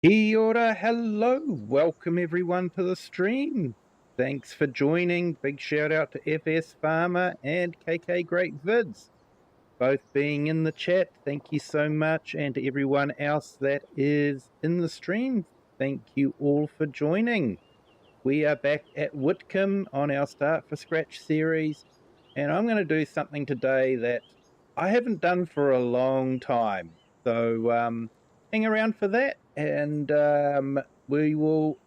Kia ora, hello, welcome everyone to the stream. Thanks for joining. Big shout out to FS Farmer and KK Great Vids, both being in the chat. Thank you so much, and to everyone else that is in the stream, thank you all for joining. We are back at Witcombe on our Start for Scratch series, and I'm going to do something today that I haven't done for a long time. So hang around for that, and we will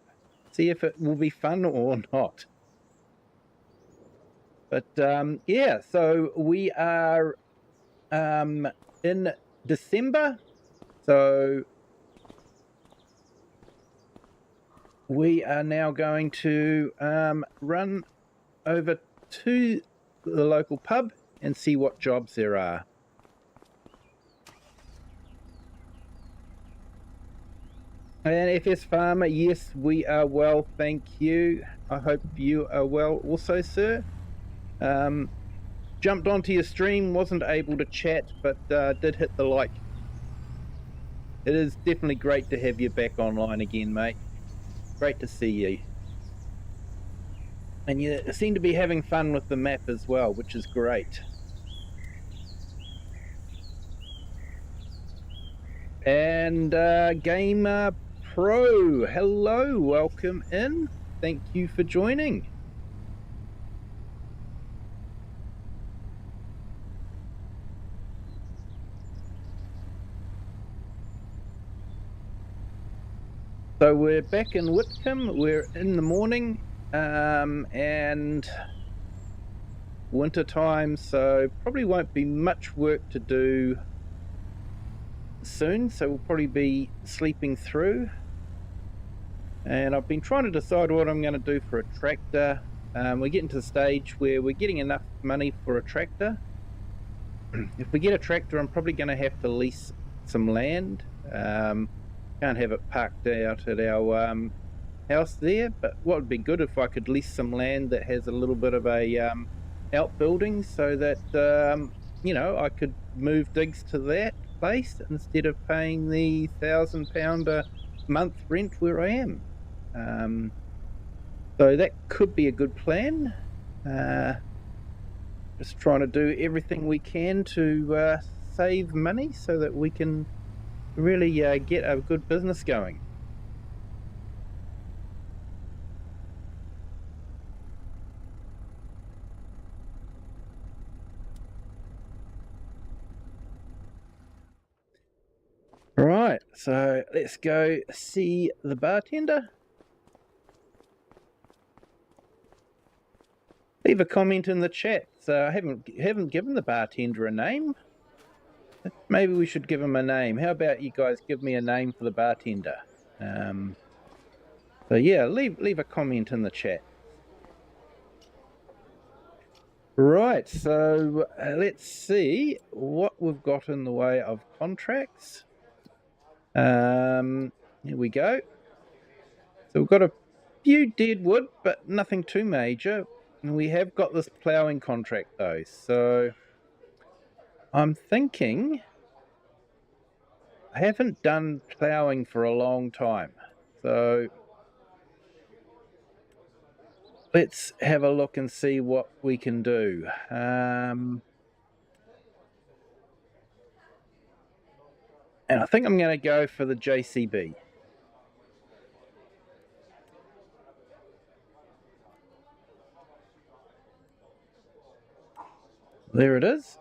see if it will be fun or not. But yeah, so we are in December, so we are now going to run over to the local pub and see what jobs there are. And FS Farmer, yes, we are well, thank you. I hope you are well also, sir. Jumped onto your stream, wasn't able to chat, but did hit the like. It is definitely great to have you back online again, mate. Great to see you. And you seem to be having fun with the map as well, which is great. And Gamer Pro, hello, welcome in. Thank you for joining. So we're back in Witcombe, we're in the morning, and winter time, so probably won't be much work to do soon, so we'll probably be sleeping through. And I've been trying to decide what I'm going to do for a tractor. We're getting to the stage where we're getting enough money for a tractor. If we get a tractor, I'm probably going to have to lease some land. Can't have it parked out at our house there, but what would be good if I could lease some land that has a little bit of a outbuilding, so that you know, I could move digs to that place instead of paying the £1,000 a month rent where I am. So that could be a good plan. Just trying to do everything we can to save money so that we can really get a good business going. Right, so let's go see the bartender. Leave a comment in the chat. So I haven't given the bartender a name. Maybe we should give him a name. How about you guys give me a name for the bartender? So yeah, leave a comment in the chat. Right, so let's see what we've got in the way of contracts. Here we go. So we've got a few dead wood, but nothing too major. And we have got this ploughing contract though, so I'm thinking I haven't done ploughing for a long time. So let's have a look and see what we can do. And I think I'm going to go for the JCB. There it is.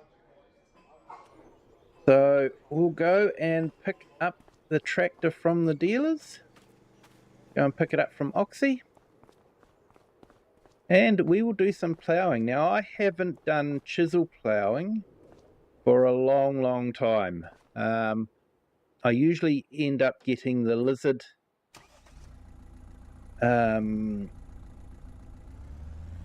So we'll go and pick up the tractor from the dealers. Go and pick it up from Oxy. And we will do some ploughing. Now, I haven't done chisel ploughing for a long, long time. I usually end up getting the lizard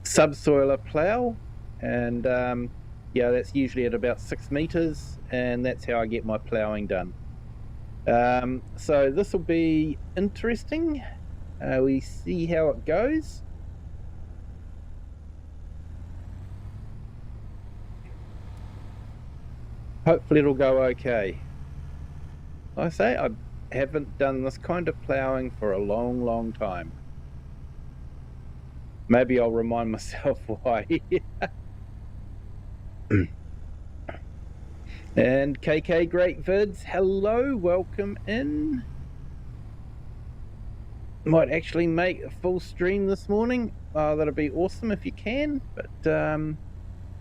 subsoiler plough, and yeah, that's usually at about 6 meters, and that's how I get my ploughing done. So this will be interesting. We see how it goes. Hopefully it'll go okay. Like I say, I haven't done this kind of ploughing for a long, long time. Maybe I'll remind myself why. And KK Great Vids, hello, welcome in. Might actually make a full stream this morning. That'll be awesome if you can. But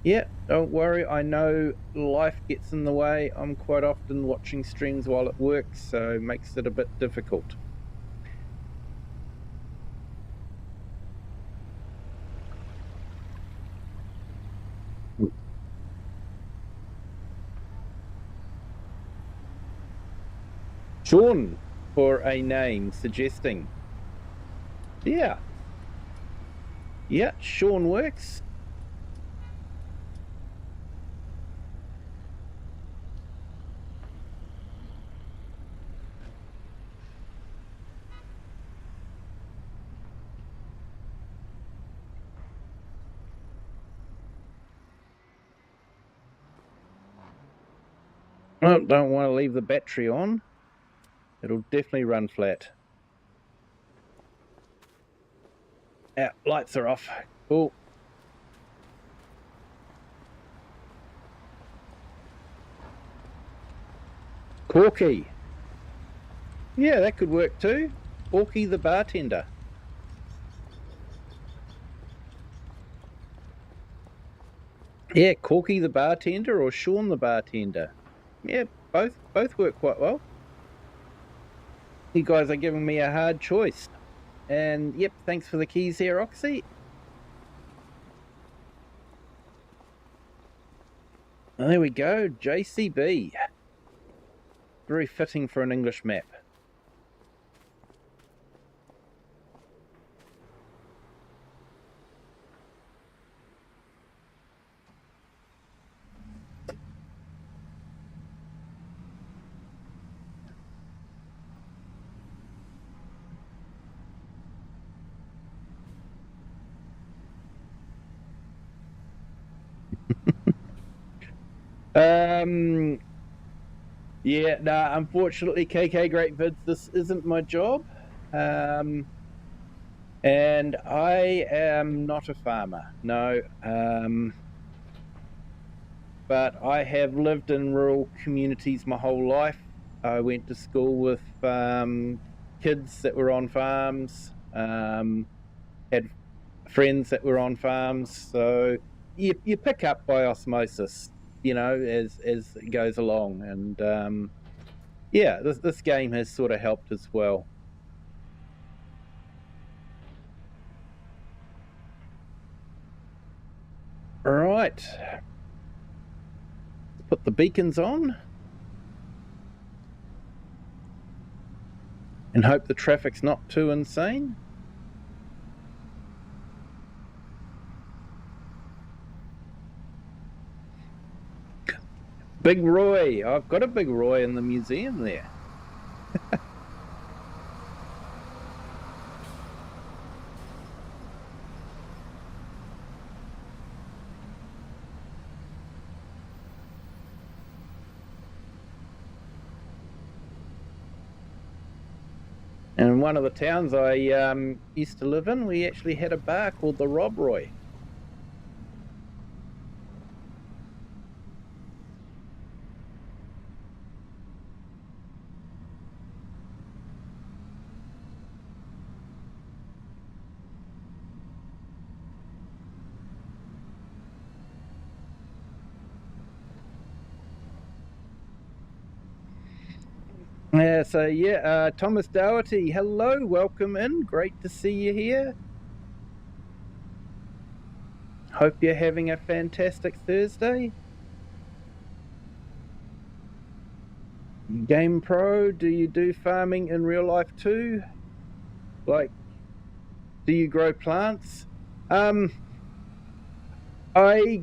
yeah, don't worry. I know life gets in the way. I'm quite often watching streams while at work, so it makes it a bit difficult. Sean for a name suggesting. Yeah. Yeah, Sean works. Oh, don't want to leave the battery on. It'll definitely run flat. Yeah, lights are off. Cool. Corky. Yeah, that could work too. Corky the bartender. Yeah, Corky the bartender or Sean the bartender. Yeah, both work quite well. You guys are giving me a hard choice. And yep, thanks for the keys here, Oxy. There we go, JCB. Very fitting for an English map. Yeah, nah, unfortunately, KK Great Vids, this isn't my job. And I am not a farmer, no. But I have lived in rural communities my whole life. I went to school with kids that were on farms, had friends that were on farms, so you pick up by osmosis, you know, as it goes along. And yeah, this game has sort of helped as well. All right, put the beacons on and hope the traffic's not too insane. Big Roy. I've got a Big Roy in the museum there. And one of the towns I used to live in, we actually had a bar called the Rob Roy. Thomas Doherty, hello, welcome in. Great to see you here. Hope you're having a fantastic Thursday. Game Pro, do you do farming in real life too? Like, do you grow plants? I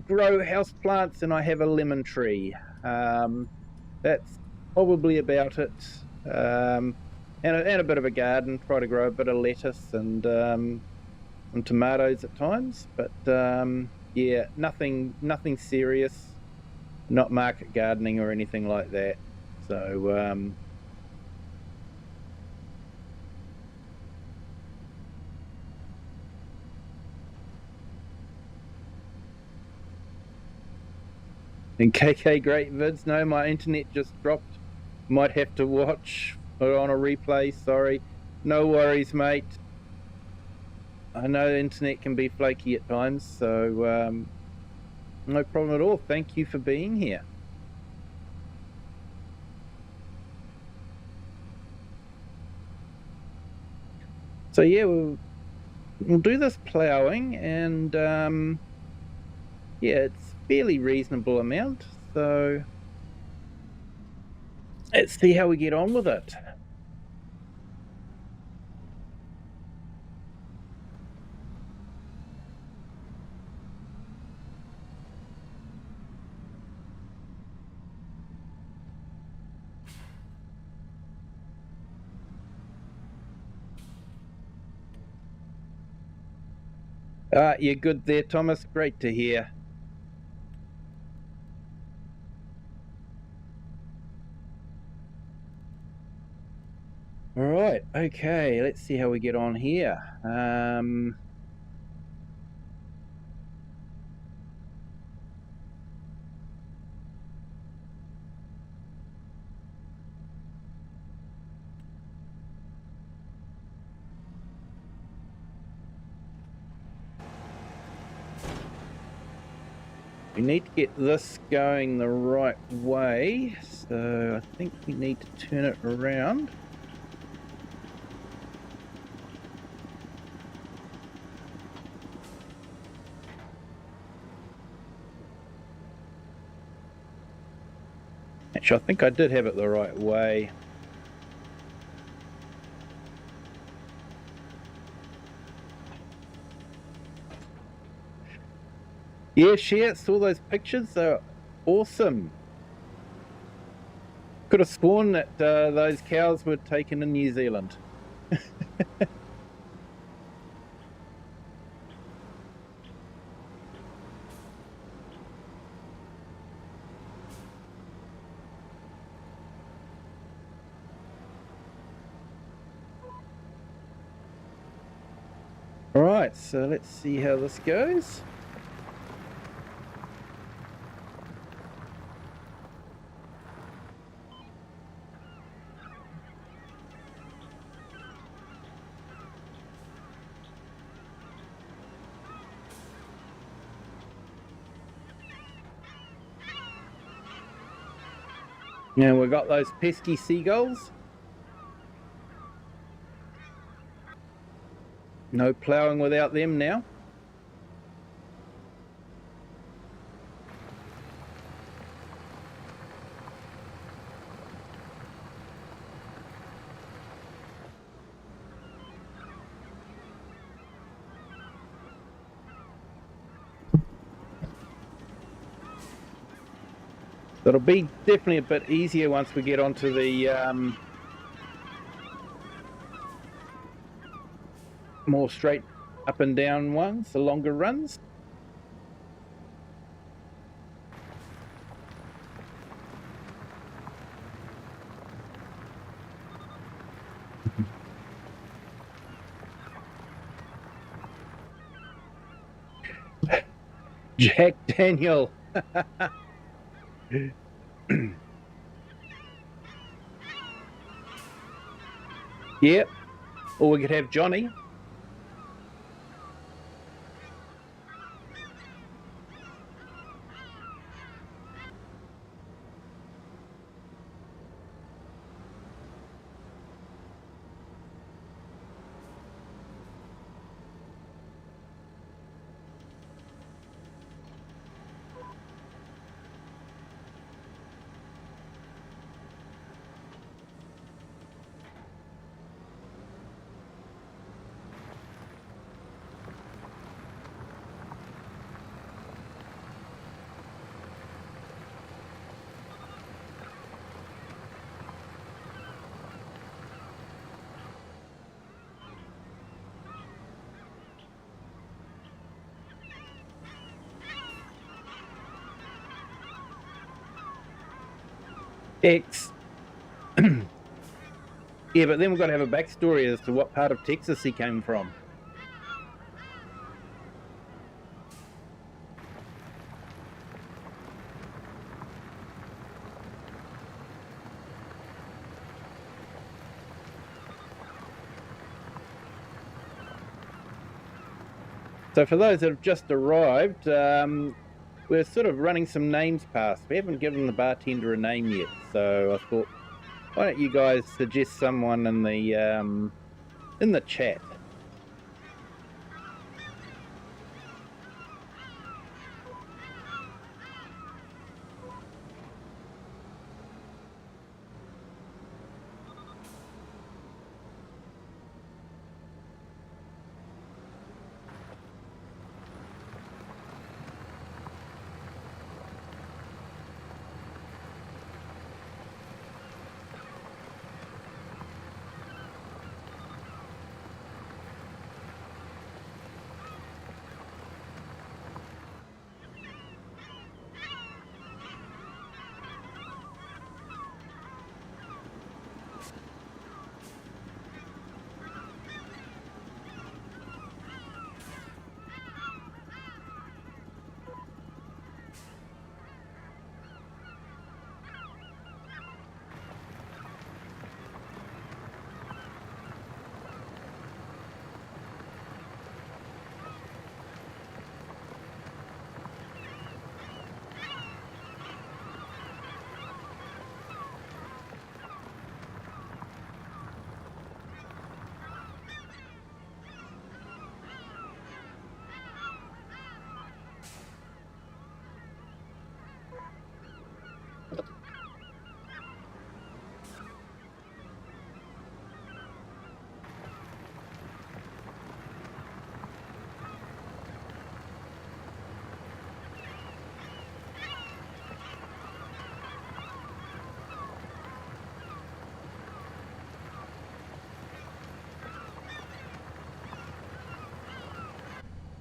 grow house plants and I have a lemon tree. That's probably about it. And a bit of a garden. Try to grow a bit of lettuce and some tomatoes at times. But yeah, nothing serious. Not market gardening or anything like that. So and KK Great Vids, no, my internet just dropped. Might have to watch it on a replay, sorry. No worries, mate. I know the internet can be flaky at times, so no problem at all. Thank you for being here. So yeah, we'll do this ploughing, and yeah, it's fairly reasonable amount, so let's see how we get on with it. You're good there, Thomas. Great to hear. All right, okay, let's see how we get on here. We need to get this going the right way, so I think we need to turn it around. Actually, I think I did have it the right way. Yeah, share, saw those pictures, they're awesome. Could have sworn that those cows were taken in New Zealand. All right, so let's see how this goes. Now we've got those pesky seagulls. No ploughing without them now. It'll be definitely a bit easier once we get onto the more straight up and down ones, the longer runs. Jack Daniel. Yep. Or we could have Johnny. X. Yeah, but then we've got to have a backstory as to what part of Texas he came from. So for those that have just arrived, we're sort of running some names past. We haven't given the bartender a name yet, so I thought, why don't you guys suggest someone in the chat?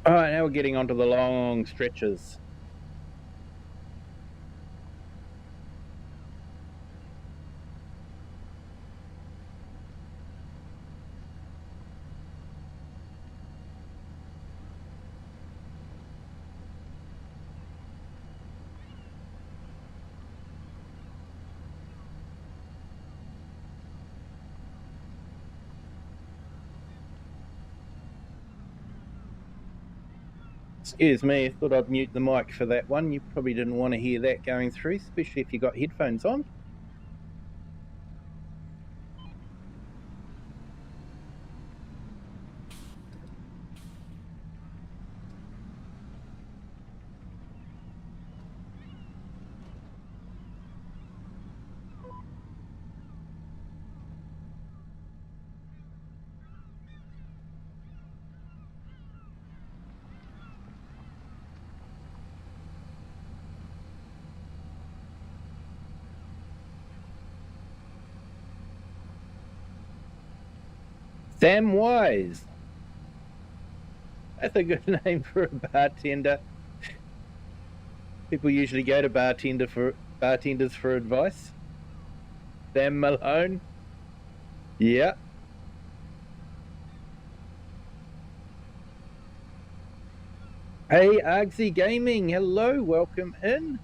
All right, now we're getting onto the long stretches. Excuse me, I thought I'd mute the mic for that one. You probably didn't want to hear that going through, especially if you got headphones on. Sam Wise. That's a good name for a bartender. People usually go to bartenders for advice. Sam Malone. Yeah. Hey, Argsy Gaming. Hello, welcome in.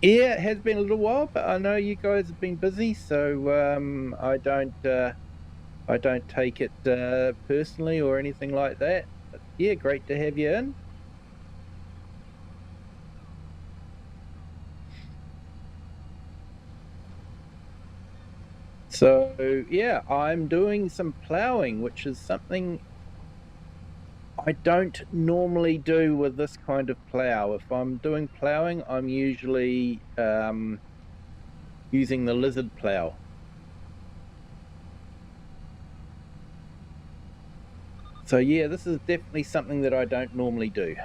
Yeah, it has been a little while, but I know you guys have been busy, so I don't take it personally or anything like that. But yeah, great to have you in. So yeah, I'm doing some ploughing, which is something I don't normally do with this kind of plough. If I'm doing ploughing, I'm usually using the lizard plough. So yeah, this is definitely something that I don't normally do.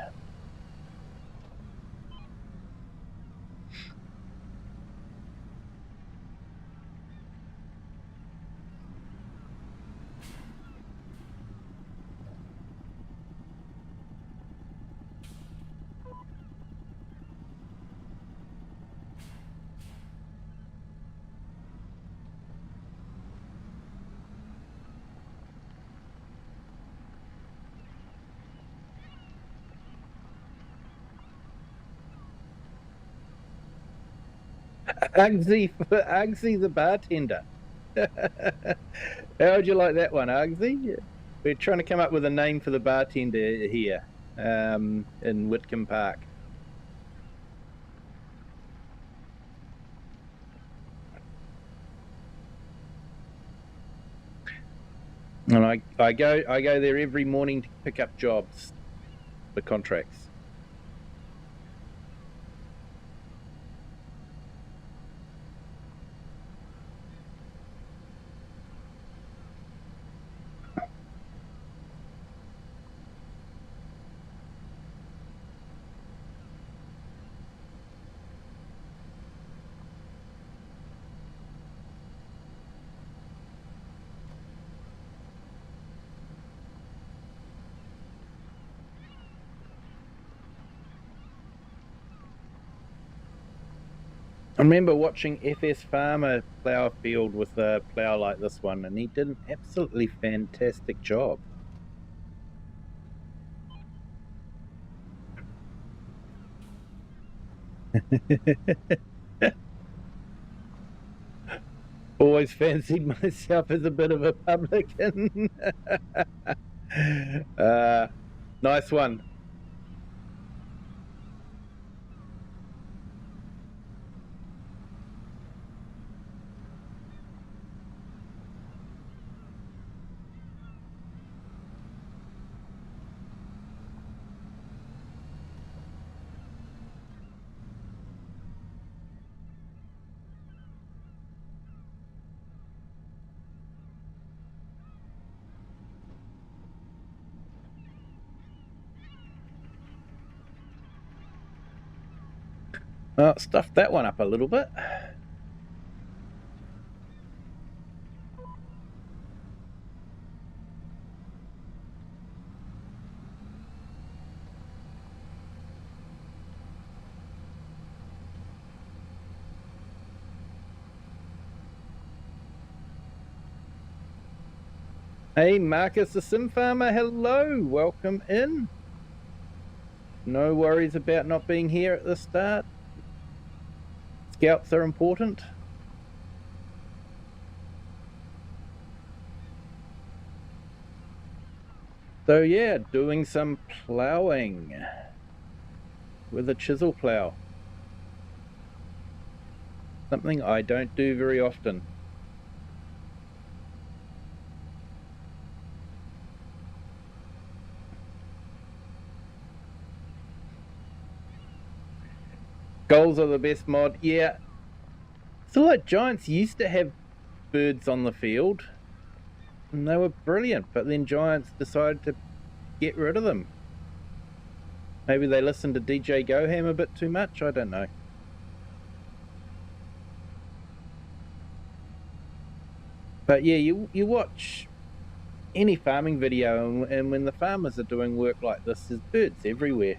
Agsy the bartender. How would you like that one, Agsy? We're trying to come up with a name for the bartender here in Witcombe Park. And I go there every morning to pick up jobs for contracts. I remember watching FS Farmer plough a field with a plough like this one, and he did an absolutely fantastic job. Always fancied myself as a bit of a publican. Nice one. Well, stuffed that one up a little bit. Hey, Marcus the Sim Farmer, hello, welcome in. No worries about not being here at the start. Scouts are important. So yeah, doing some ploughing with a chisel plough. Something I don't do very often. Goals are the best mod. Yeah. So like Giants used to have birds on the field and they were brilliant, but then Giants decided to get rid of them. Maybe they listened to DJ Goham a bit too much, I don't know. But yeah, you watch any farming video, and when the farmers are doing work like this, there's birds everywhere.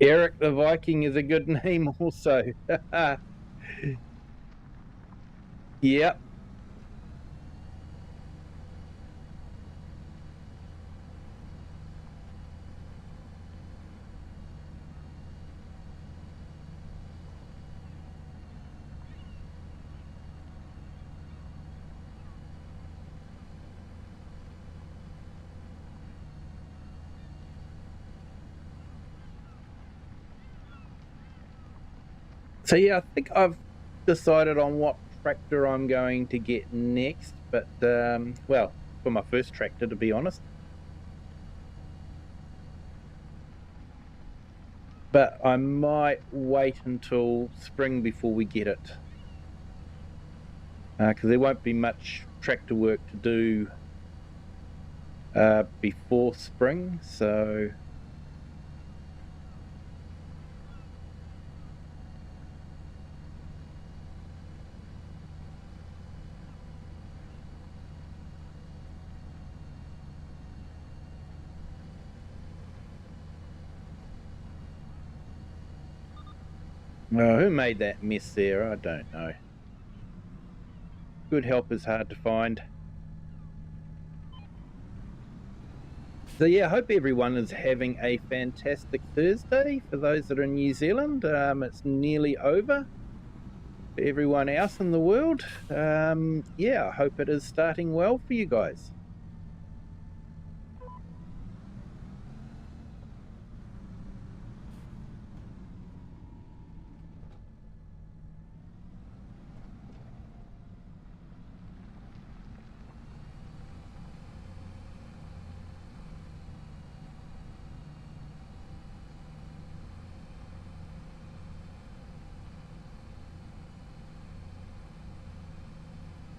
Eric the Viking is a good name also. Yep. So yeah, I think I've decided on what tractor I'm going to get next, but well, for my first tractor, to be honest. But I might wait until spring before we get it, because there won't be much tractor work to do before spring. So who made that mess there? I don't know. Good help is hard to find. So yeah, I hope everyone is having a fantastic Thursday. For those that are in New Zealand, it's nearly over. For everyone else in the world, yeah, I hope it is starting well for you guys.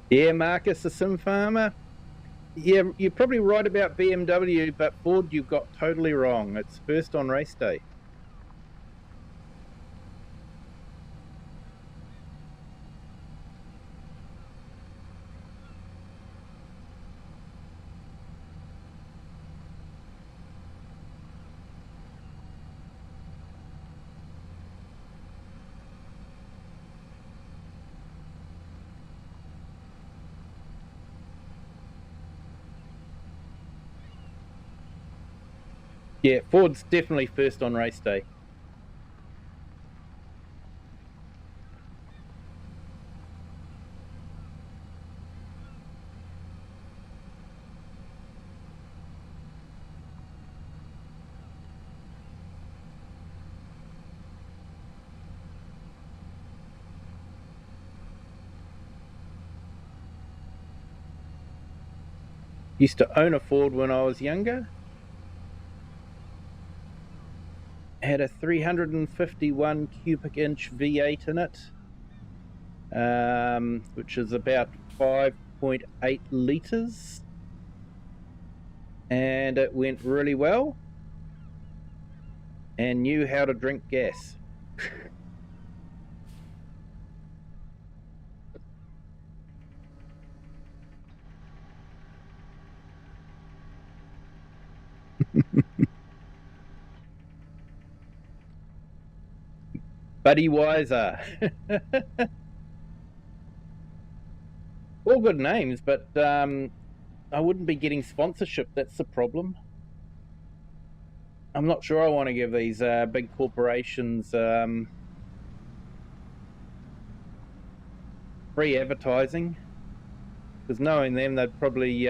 Yeah, Marcus, the sim farmer. Yeah, you're probably right about BMW, but Ford, you've got totally wrong. It's first on race day. Yeah, Ford's definitely first on race day. Used to own a Ford when I was younger. Had a 351 cubic inch V8 in it, which is about 5.8 litres. And it went really well and knew how to drink gas. Buddy Wiser. All good names, but I wouldn't be getting sponsorship. That's the problem. I'm not sure I want to give these big corporations free advertising, because knowing them, they'd probably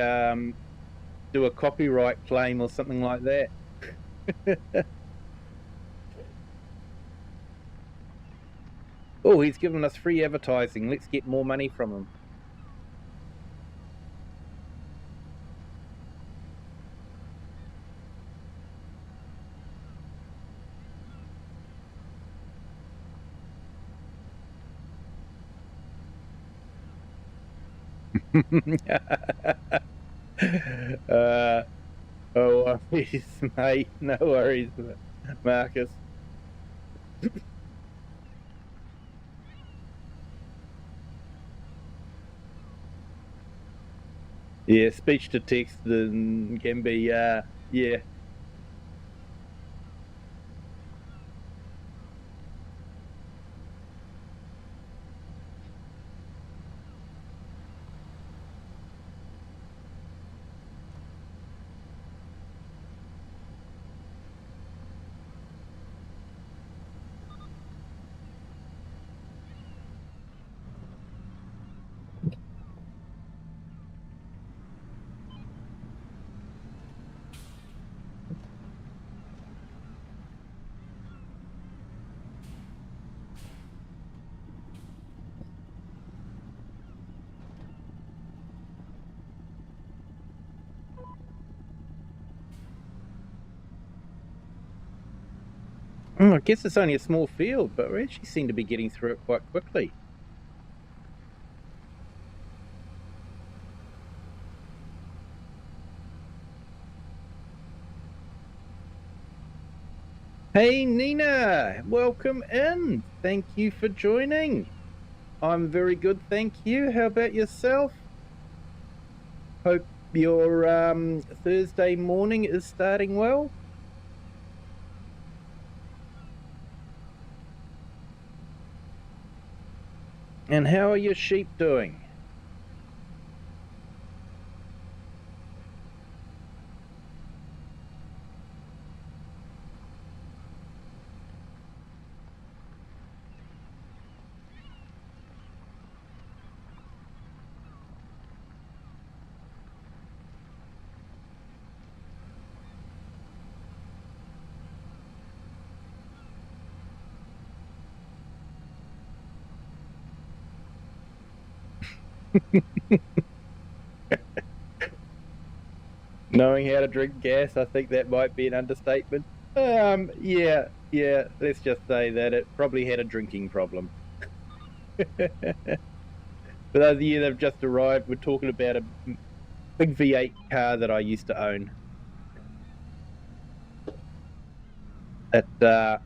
do a copyright claim or something like that. Oh, he's given us free advertising. Let's get more money from him. Oh worries, mate. No worries, Marcus. Yeah, speech to text can be, yeah. I guess it's only a small field, but we actually seem to be getting through it quite quickly. Hey, Nina, welcome in. Thank you for joining. I'm very good, thank you. How about yourself? Hope your Thursday morning is starting well. And how are your sheep doing? Knowing how to drink gas, I think that might be an understatement. Yeah, let's just say that it probably had a drinking problem. For those of you that have just arrived, we're talking about a big V8 car that I used to own. That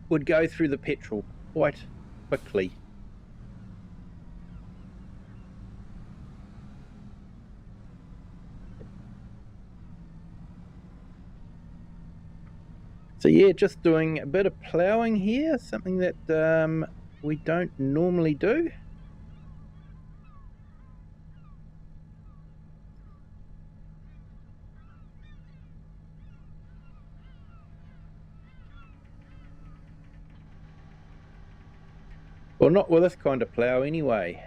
would go through the petrol quite quickly. So yeah, just doing a bit of ploughing here, something that we don't normally do. Well, not with this kind of plough anyway.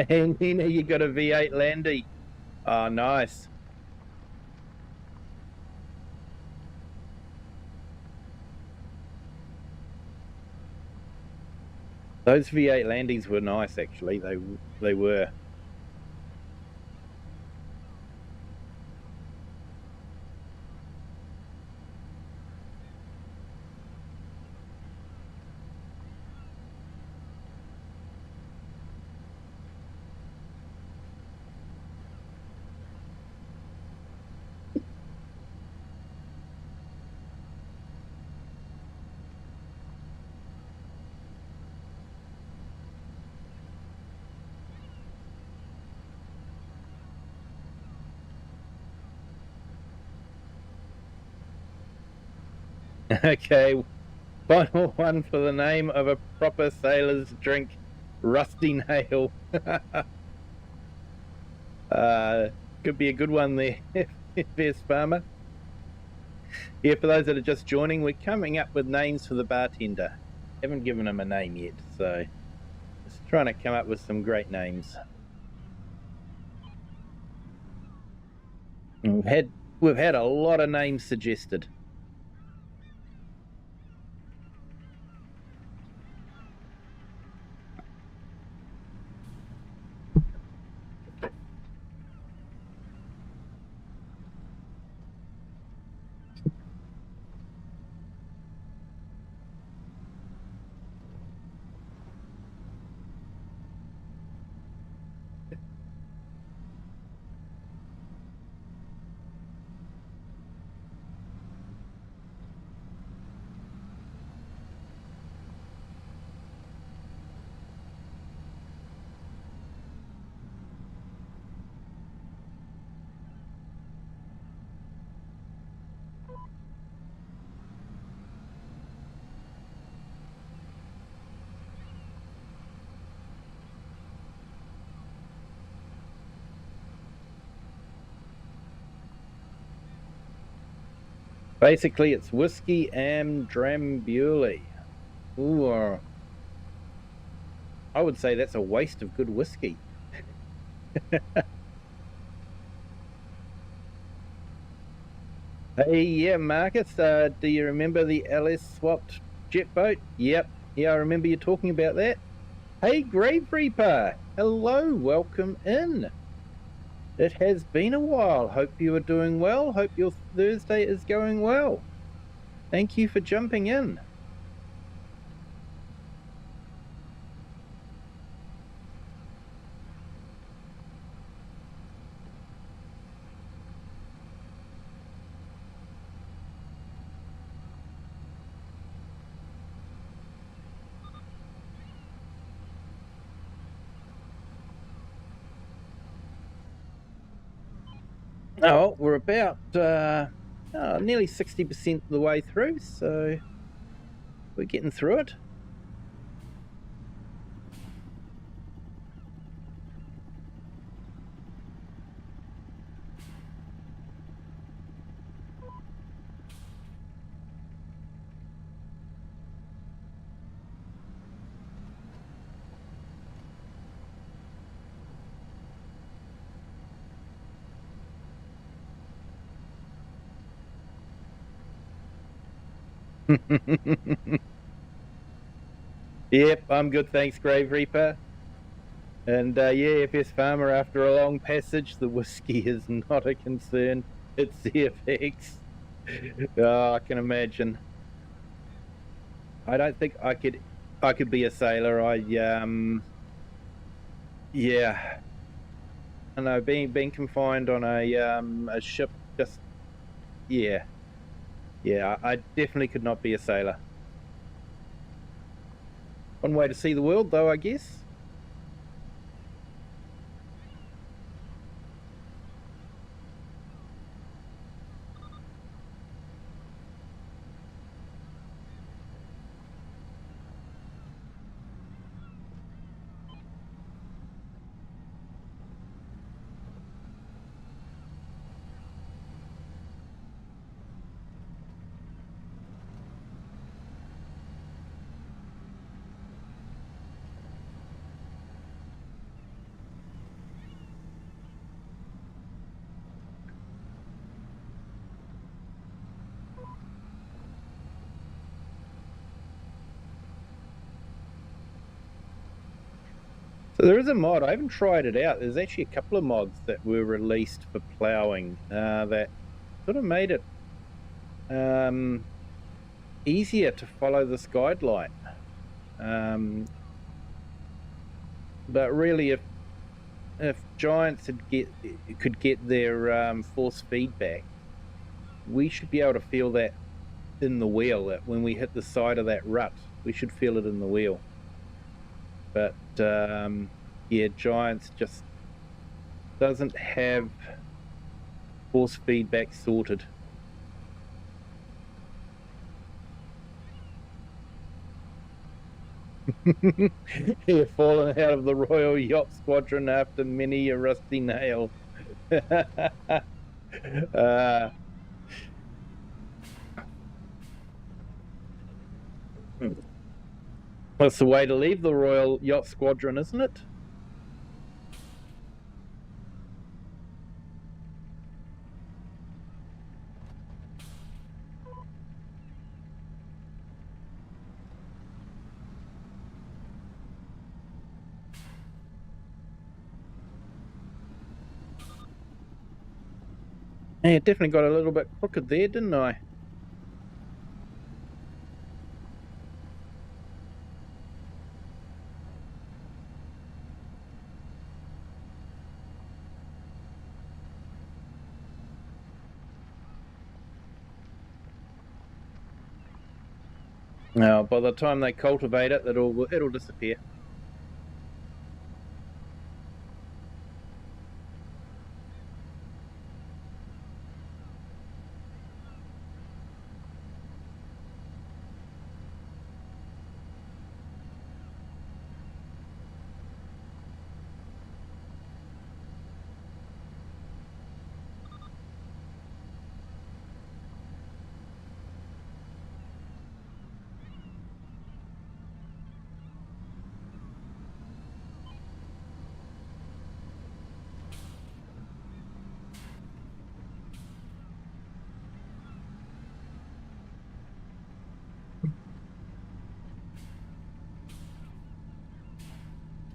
And Nina, you got a V8 Landy. Oh, nice. Those V8 Landies were nice, actually. They were. Okay, final one for the name of a proper sailor's drink, Rusty Nail. Could be a good one there, Fierce Farmer. Yeah, for those that are just joining, we're coming up with names for the bartender. Haven't given him a name yet, so just trying to come up with some great names. And we've had a lot of names suggested. Basically, it's whiskey and drambulie. Ooh, I would say that's a waste of good whiskey. Hey, yeah, Marcus, do you remember the LS swapped jet boat? Yep, yeah, I remember you talking about that. Hey, Grave Reaper, hello, welcome in. It has been a while. Hope you are doing well. Hope your Thursday is going well. Thank you for jumping in. Oh, we're about nearly 60% of the way through, so we're getting through it. Yep, I'm good, thanks, Grave Reaper. And yeah, FS Farmer, after a long passage, the whiskey is not a concern. It's the effects. Oh, I can imagine. I don't think I could be a sailor. Yeah. I know being confined on a ship, just yeah. Yeah, I definitely could not be a sailor. One way to see the world, though, I guess. So there is a mod. I haven't tried it out. There's actually a couple of mods that were released for ploughing that sort of made it easier to follow this guideline. But really, if giants could get their force feedback, we should be able to feel that in the wheel. That when we hit the side of that rut, we should feel it in the wheel. But yeah, giants just doesn't have force feedback sorted. You're falling out of the Royal Yacht Squadron after many a rusty nail. That's the way to leave the Royal Yacht Squadron, isn't it? Yeah, it definitely got a little bit crooked there, didn't I? Now, by the time they cultivate it, it'll disappear.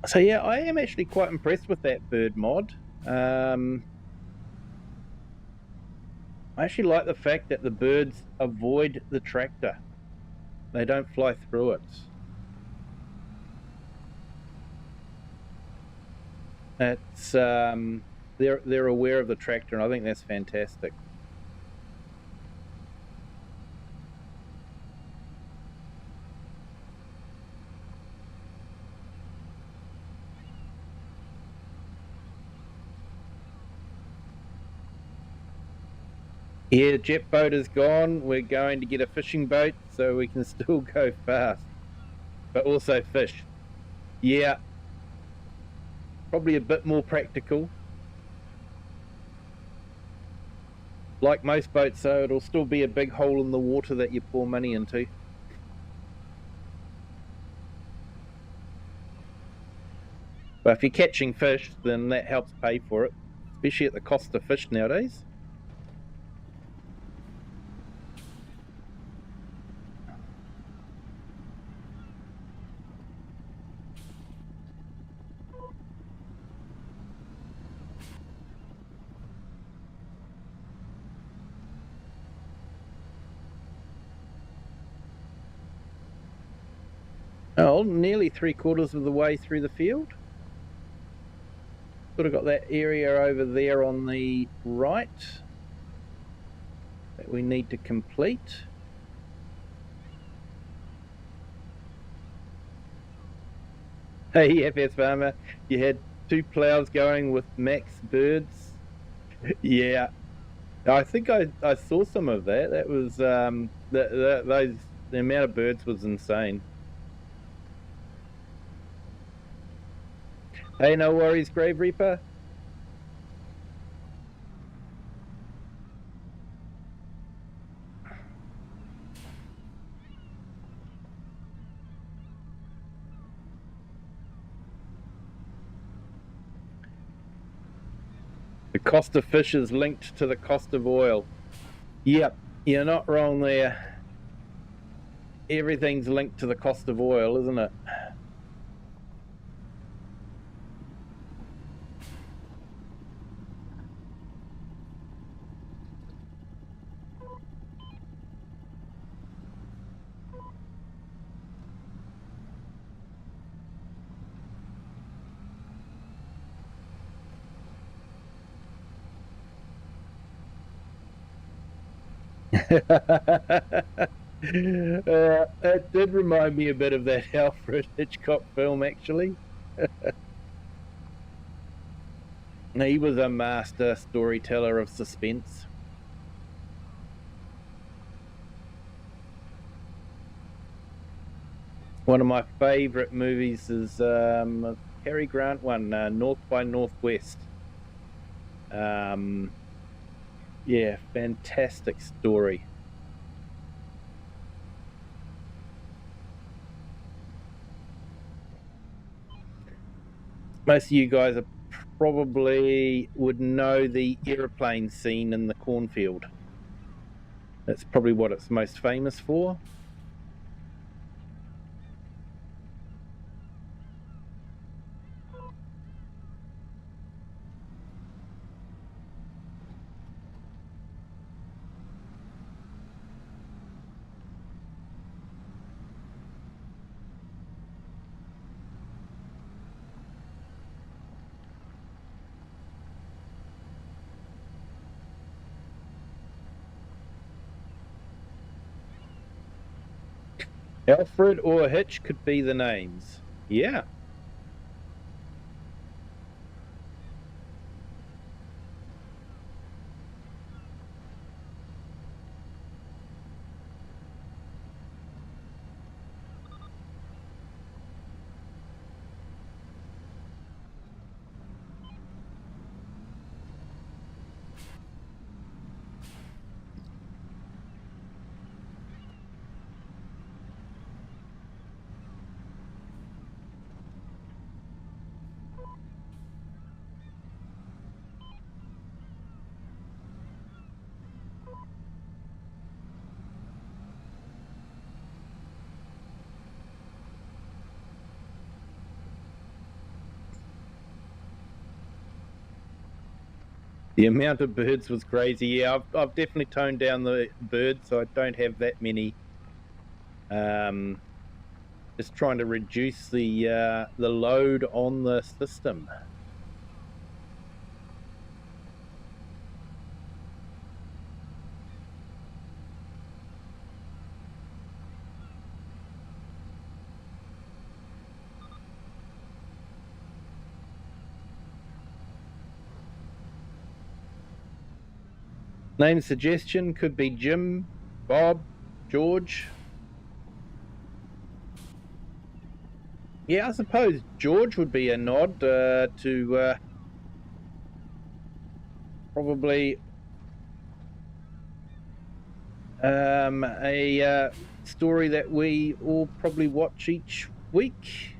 So yeah, I am actually quite impressed with that bird mod. I actually like the fact that the birds avoid the tractor. They don't fly through it. It's they're aware of the tractor, and I think that's fantastic. Yeah, jet boat is gone. We're going to get a fishing boat so we can still go fast, but also fish. Yeah, probably a bit more practical. Like most boats, so it'll still be a big hole in the water that you pour money into. But if you're catching fish, then that helps pay for it, especially at the cost of fish nowadays. Oh, nearly 3/4 of the way through the field. Sort of got that area over there on the right that we need to complete. Hey, FS Farmer, you had 2 plows going with max birds. Yeah, I think I saw some of that. That was the amount of birds was insane. Hey, no worries, Grave Reaper. The cost of fish is linked to the cost of oil. Yep, you're not wrong there. Everything's linked to the cost of oil, isn't it? It did remind me a bit of that Alfred Hitchcock film, actually. He was a master storyteller of suspense. One of my favorite movies is Cary Grant one, North by Northwest. Yeah, fantastic story. Most of you guys are probably would know the airplane scene in the cornfield. That's probably what it's most famous for. Alfred or Hitch could be the names. Yeah. The amount of birds was crazy. Yeah, I've definitely toned down the birds, so I don't have that many. Just trying to reduce the load on the system. Name suggestion could be Jim, Bob, George. Yeah, I suppose George would be a nod to probably a story that we all probably watch each week.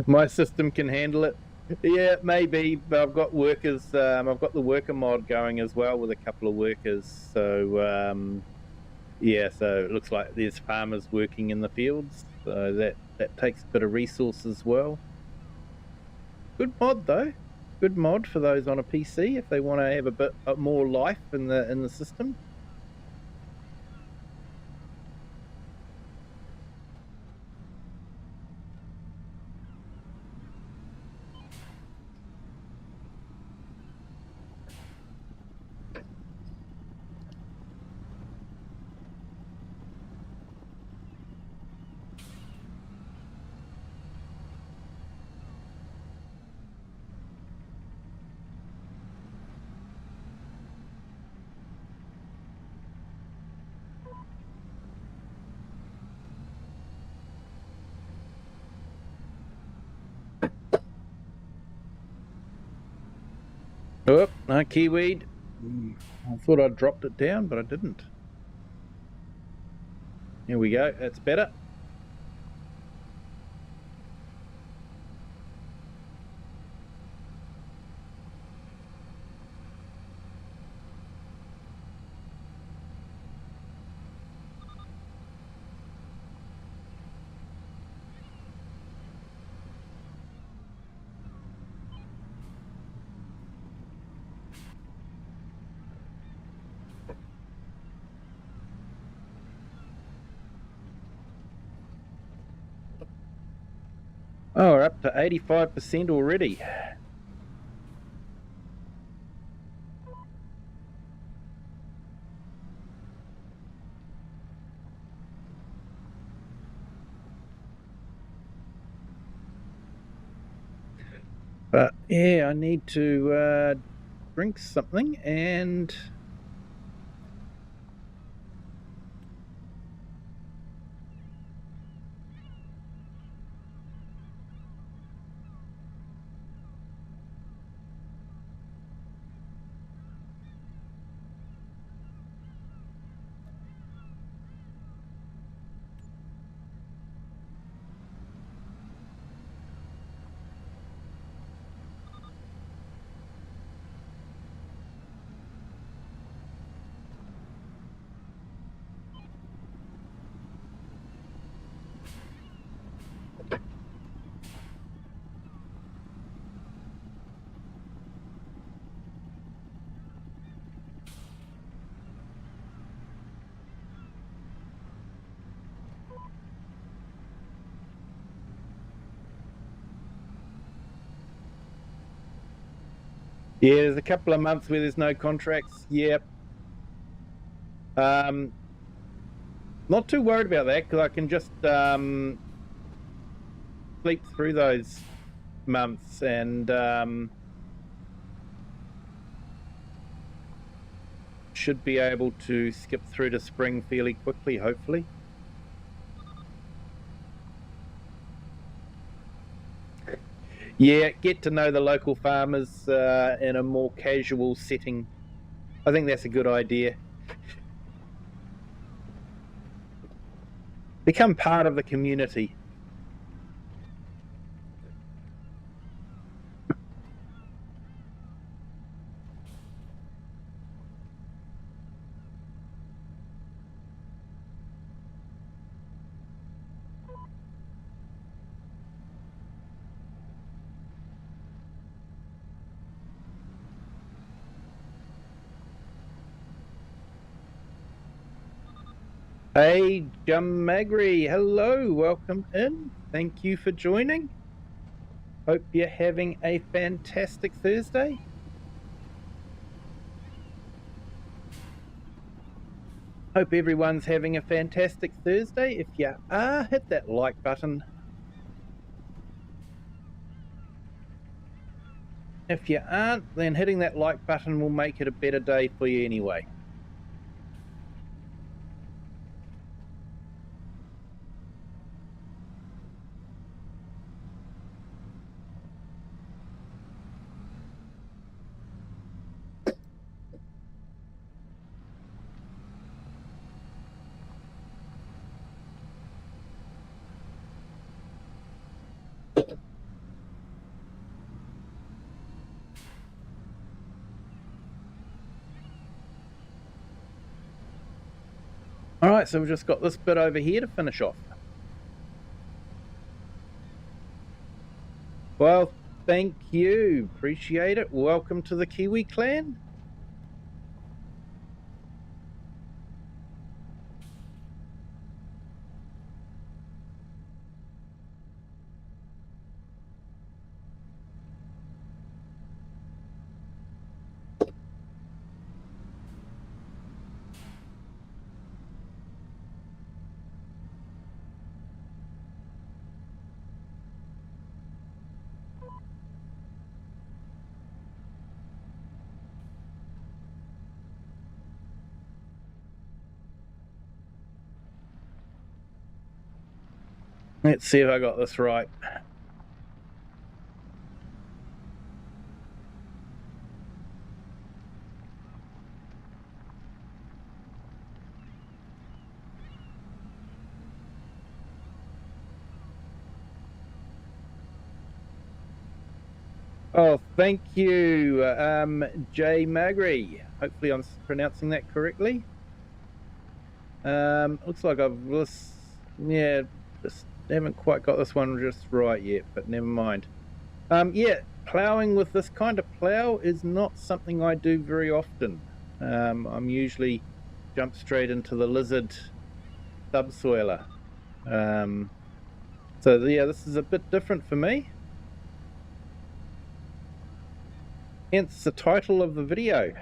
My system can handle it. Yeah, maybe, but I've got workers. I've got the worker mod going as well with a couple of workers. So yeah, so it looks like there's farmers working in the fields. So that takes a bit of resource as well. Good mod though. Good mod for those on a PC if they want to have a bit more life in the system. Oh, no, Kiwi. I thought I dropped it down, but I didn't. Here we go. That's better. Oh, we're up to 85% already. But yeah, I need to drink something and yeah, there's a couple of months where there's no contracts. Yep. Not too worried about that because I can just sleep through those months and should be able to skip through to spring fairly quickly, hopefully. Yeah, get to know the local farmers in a more casual setting I think that's a good idea. Become part of the community. Hey, Magri, hello, welcome in. Thank you for joining. Hope you're having a fantastic Thursday. Hope everyone's having a fantastic Thursday. If you are, hit that like button. If you aren't, then hitting that like button will make it a better day for you anyway. All right, so we've just got this bit over here to finish off. Well, thank you. Appreciate it. Welcome to the Kiwi clan. Let's see if I got this right. Oh, thank you, J Magri. Hopefully I'm pronouncing that correctly. Looks like I've just haven't quite got this one just right yet, but never mind. Yeah, ploughing with this kind of plough is not something I do very often. I'm usually jump straight into the lizard subsoiler. So yeah, this is a bit different for me. Hence the title of the video.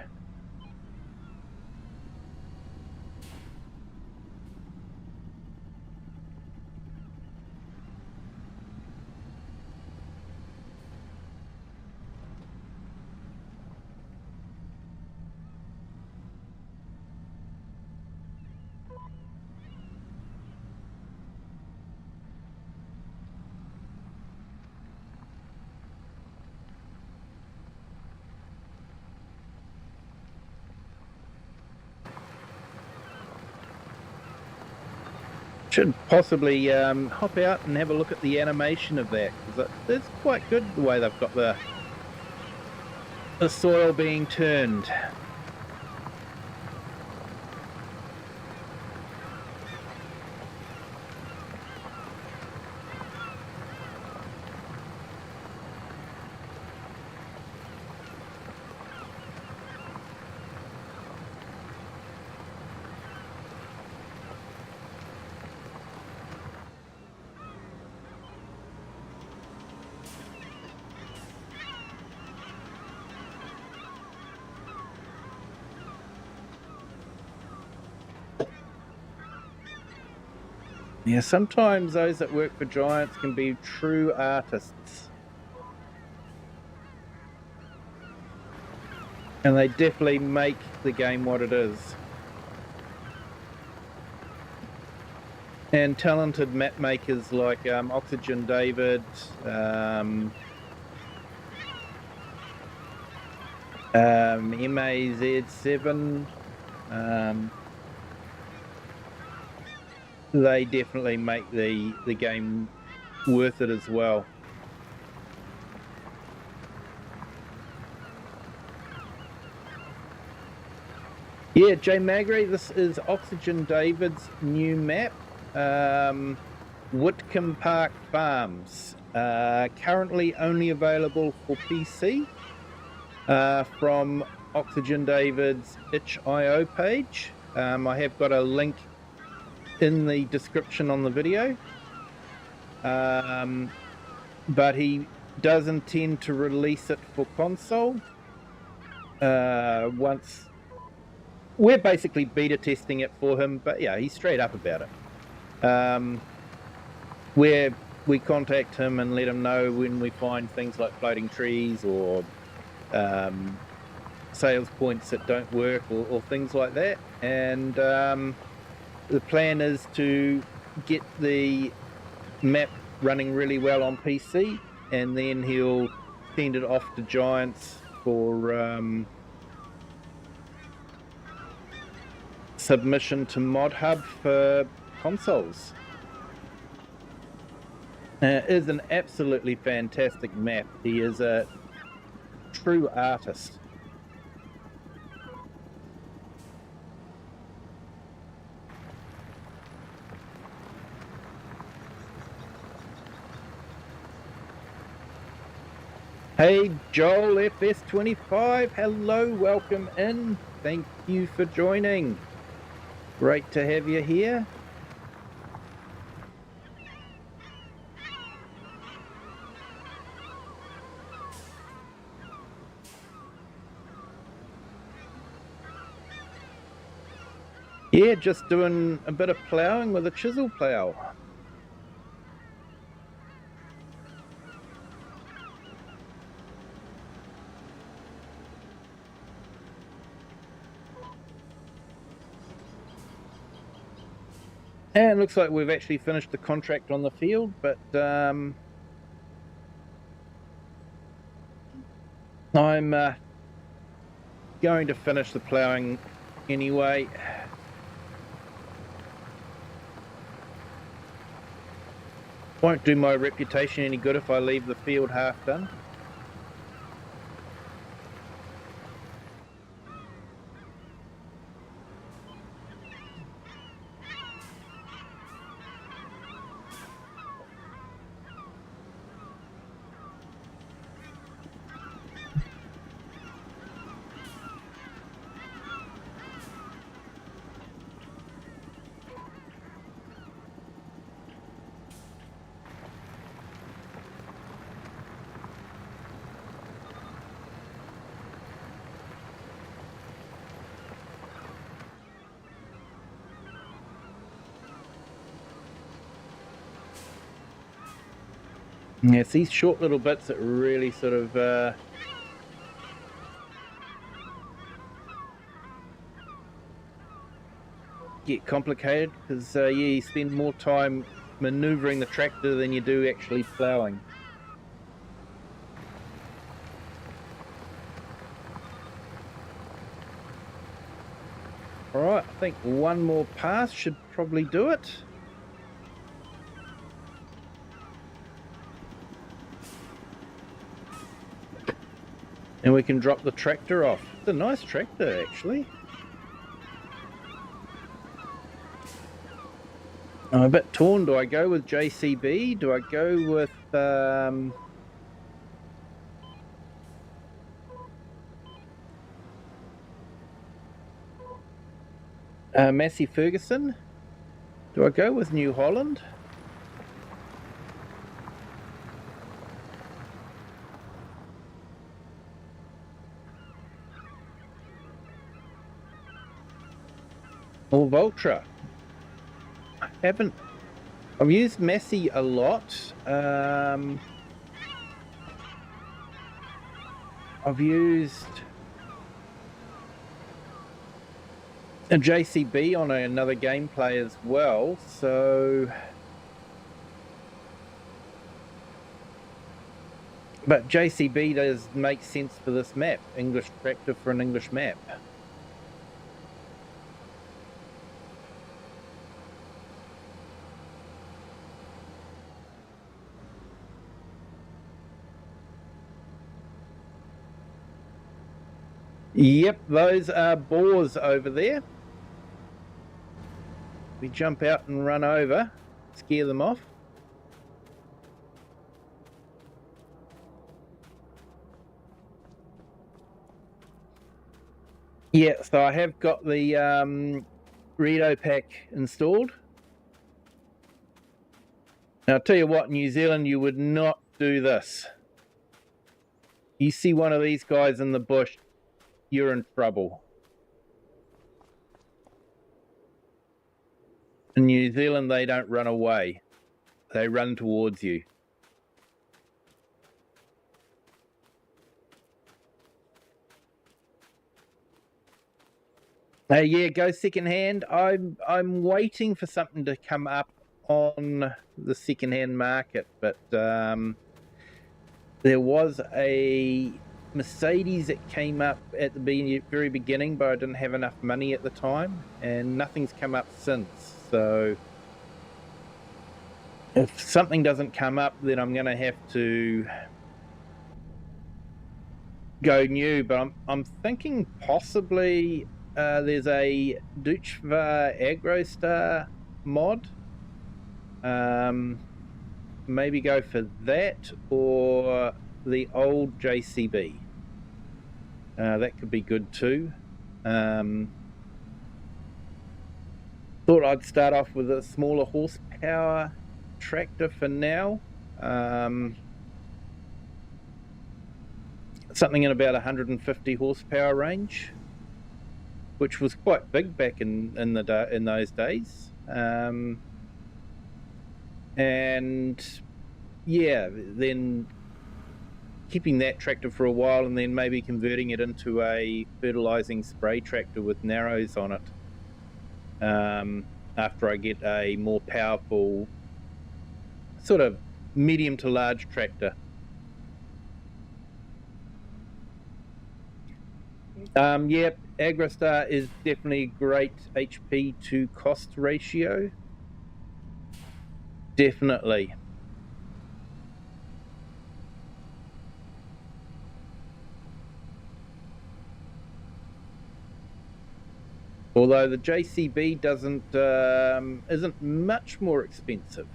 Should possibly hop out and have a look at the animation of that, because it's quite good the way they've got the soil being turned. Yeah, sometimes those that work for giants can be true artists. And they definitely make the game what it is. And talented map makers like OxygenDavid, MAZ7. They definitely make the game worth it as well. Yeah, Jay Magri, this is OxygenDavid's new map, Witcombe Park Farms. Currently only available for PC from OxygenDavid's itch.io page. I have got a link in the description on the video, but he does intend to release it for console once. We're basically beta testing it for him, but yeah, he's straight up about it. Where we contact him and let him know when we find things like floating trees or sales points that don't work or things like that. And the plan is to get the map running really well on PC, and then he'll send it off to Giants for submission to ModHub for consoles. It is an absolutely fantastic map. He is a true artist. Hey Joel FS25, hello, welcome in. Thank you for joining. Great to have you here. Yeah, just doing a bit of ploughing with a chisel plough. And it looks like we've actually finished the contract on the field, but I'm going to finish the ploughing anyway. Won't do my reputation any good if I leave the field half done. Yeah, it's these short little bits that really sort of get complicated, because yeah, you spend more time maneuvering the tractor than you do actually ploughing. Alright, I think one more pass should probably do it. And we can drop the tractor off. It's a nice tractor, actually. I'm a bit torn. Do I go with JCB? Do I go with Massey Ferguson? Do I go with New Holland? Or Voltra? I've used Massey a lot. I've used a JCB on another gameplay as well, so But JCB does make sense for this map. English tractor for an English map. Yep, those are boars over there. We jump out and run over, scare them off. Yeah, so I have got the Redo pack installed. Now, I'll tell you what, New Zealand, you would not do this. You see one of these guys in the bush, you're in trouble. In New Zealand, they don't run away. They run towards you. Yeah, go secondhand. I'm waiting for something to come up on the secondhand market, but there was a Mercedes that came up at the very beginning, but I didn't have enough money at the time, and nothing's come up since. So if something doesn't come up, then I'm going to have to go new. But I'm thinking possibly there's a Deutschvar AgroStar mod. Maybe go for that or the old JCB. That could be good too. Thought I'd start off with a smaller horsepower tractor for now. Something in about 150 horsepower range, which was quite big back in those days. And yeah, then keeping that tractor for a while and then maybe converting it into a fertilizing spray tractor with narrows on it after I get a more powerful sort of medium to large tractor. Yeah, AgroStar is definitely a great HP to cost ratio. Definitely. Although the JCB isn't much more expensive.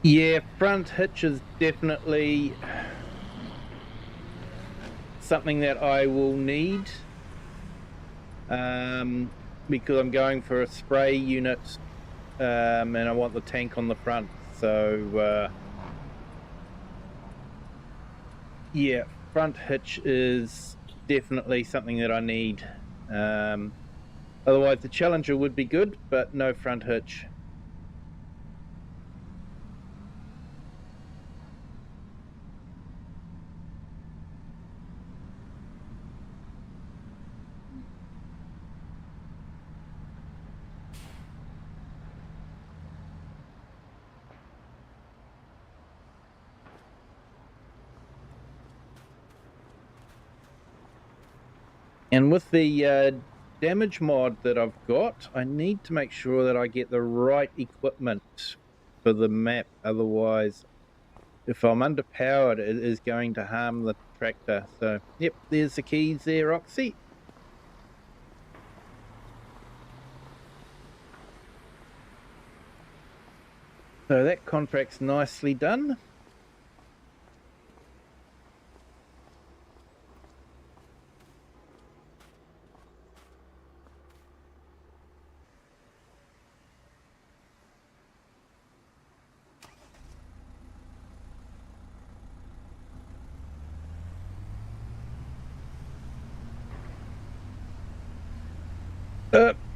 Yeah, front hitch is definitely something that I will need because I'm going for a spray unit and I want the tank on the front. So yeah, front hitch is definitely something that I need. Otherwise the Challenger would be good, but no front hitch. And with the damage mod that I've got, I need to make sure that I get the right equipment for the map. Otherwise, if I'm underpowered, it is going to harm the tractor. So, yep, there's the keys there, Oxy. So that contract's nicely done.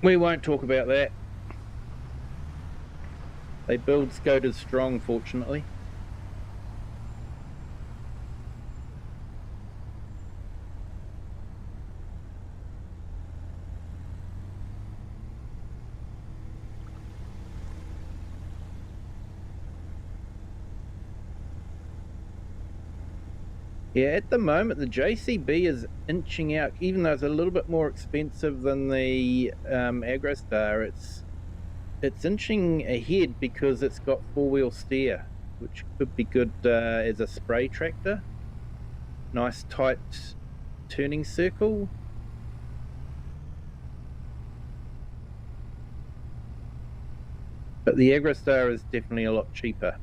We won't talk about that. They build Scooters strong, fortunately. Yeah, at the moment, the JCB is inching out, even though it's a little bit more expensive than the AgroStar. It's inching ahead because it's got four-wheel steer, which could be good as a spray tractor. Nice tight turning circle. But the AgroStar is definitely a lot cheaper.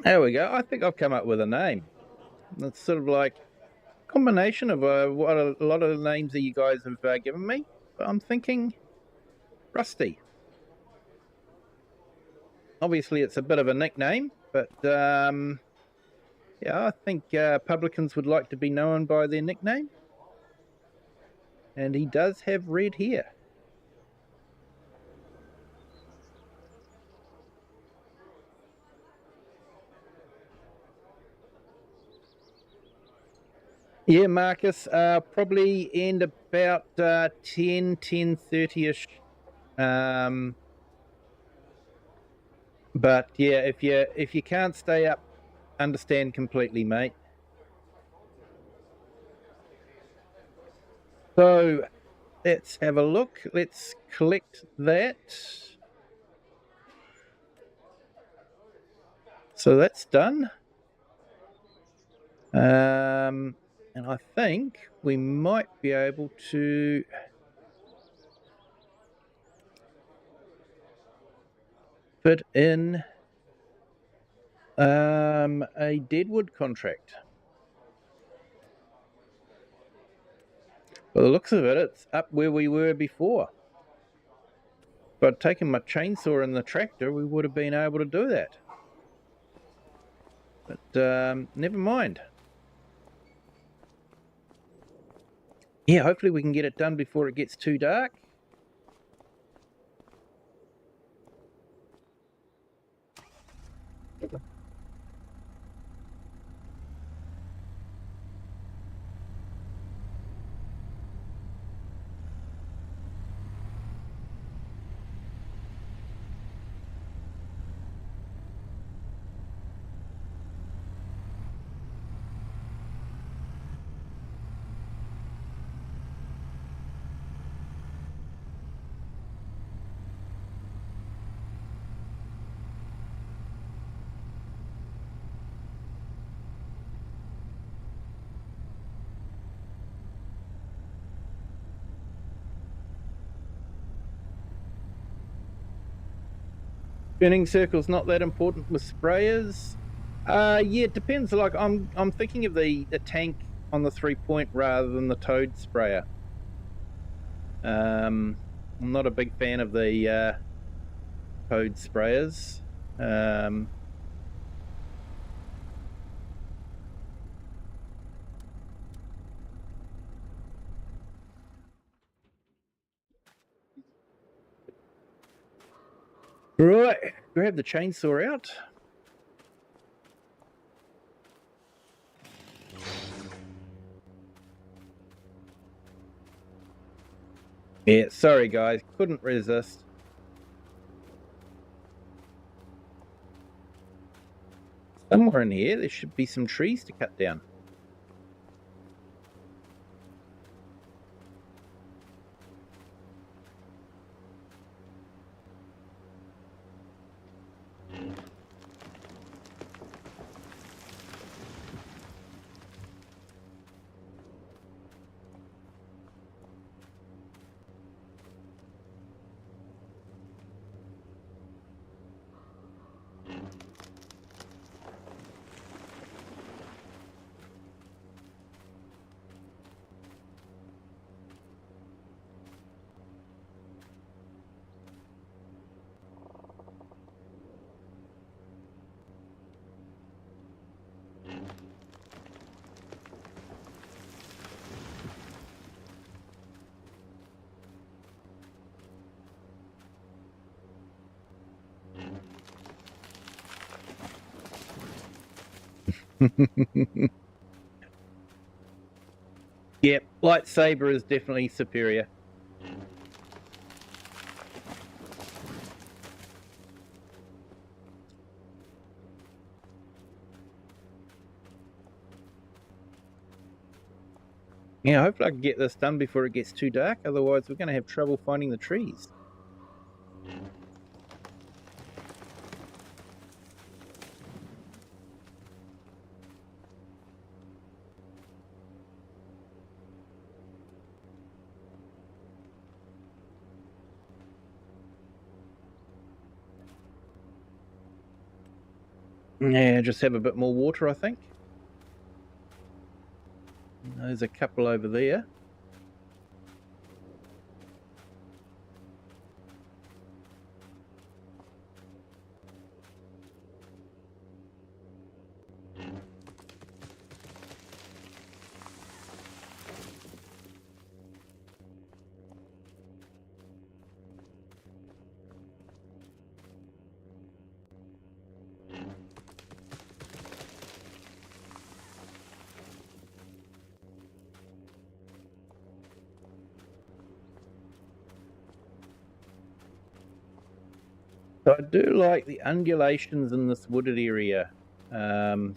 There we go. I think I've come up with a name. It's sort of like a combination of what a lot of the names that you guys have given me. But I'm thinking Rusty. Obviously, it's a bit of a nickname, but yeah, I think publicans would like to be known by their nickname. And he does have red hair. Yeah, Marcus, probably end about 10:30ish. But yeah, if you can't stay up, understand completely, mate. So let's have a look. Let's collect that. So that's done. And I think we might be able to fit in a deadwood contract. By the looks of it, it's up where we were before. If I'd taken my chainsaw and the tractor, we would have been able to do that. But never mind. Yeah, hopefully we can get it done before it gets too dark. Spinning circle's not that important with sprayers. Yeah, it depends. Like I'm thinking of the tank on the 3-point rather than the toad sprayer. I'm not a big fan of the toad sprayers. Right, grab the chainsaw out. Yeah, sorry guys, couldn't resist. Somewhere in here, there should be some trees to cut down. Yep, lightsaber is definitely superior. Yeah, hopefully I can get this done before it gets too dark. Otherwise, we're going to have trouble finding the trees. Yeah, just have a bit more water, I think. There's a couple over there. So I do like the undulations in this wooded area. It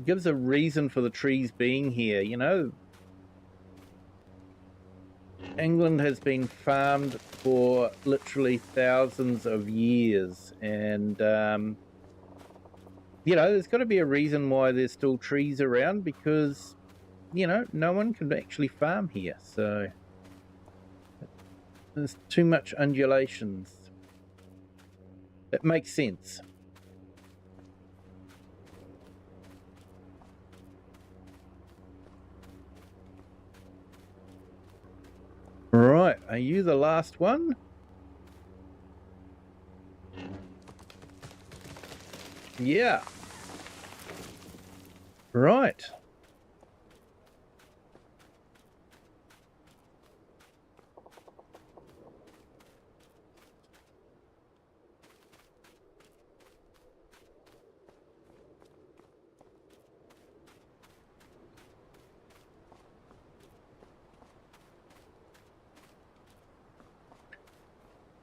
gives a reason for the trees being here. You know, England has been farmed for literally thousands of years, and you know, there's got to be a reason why there's still trees around, because you know, no one can actually farm here, so there's too much undulations. It makes sense. Right, are you the last one? Yeah. Right.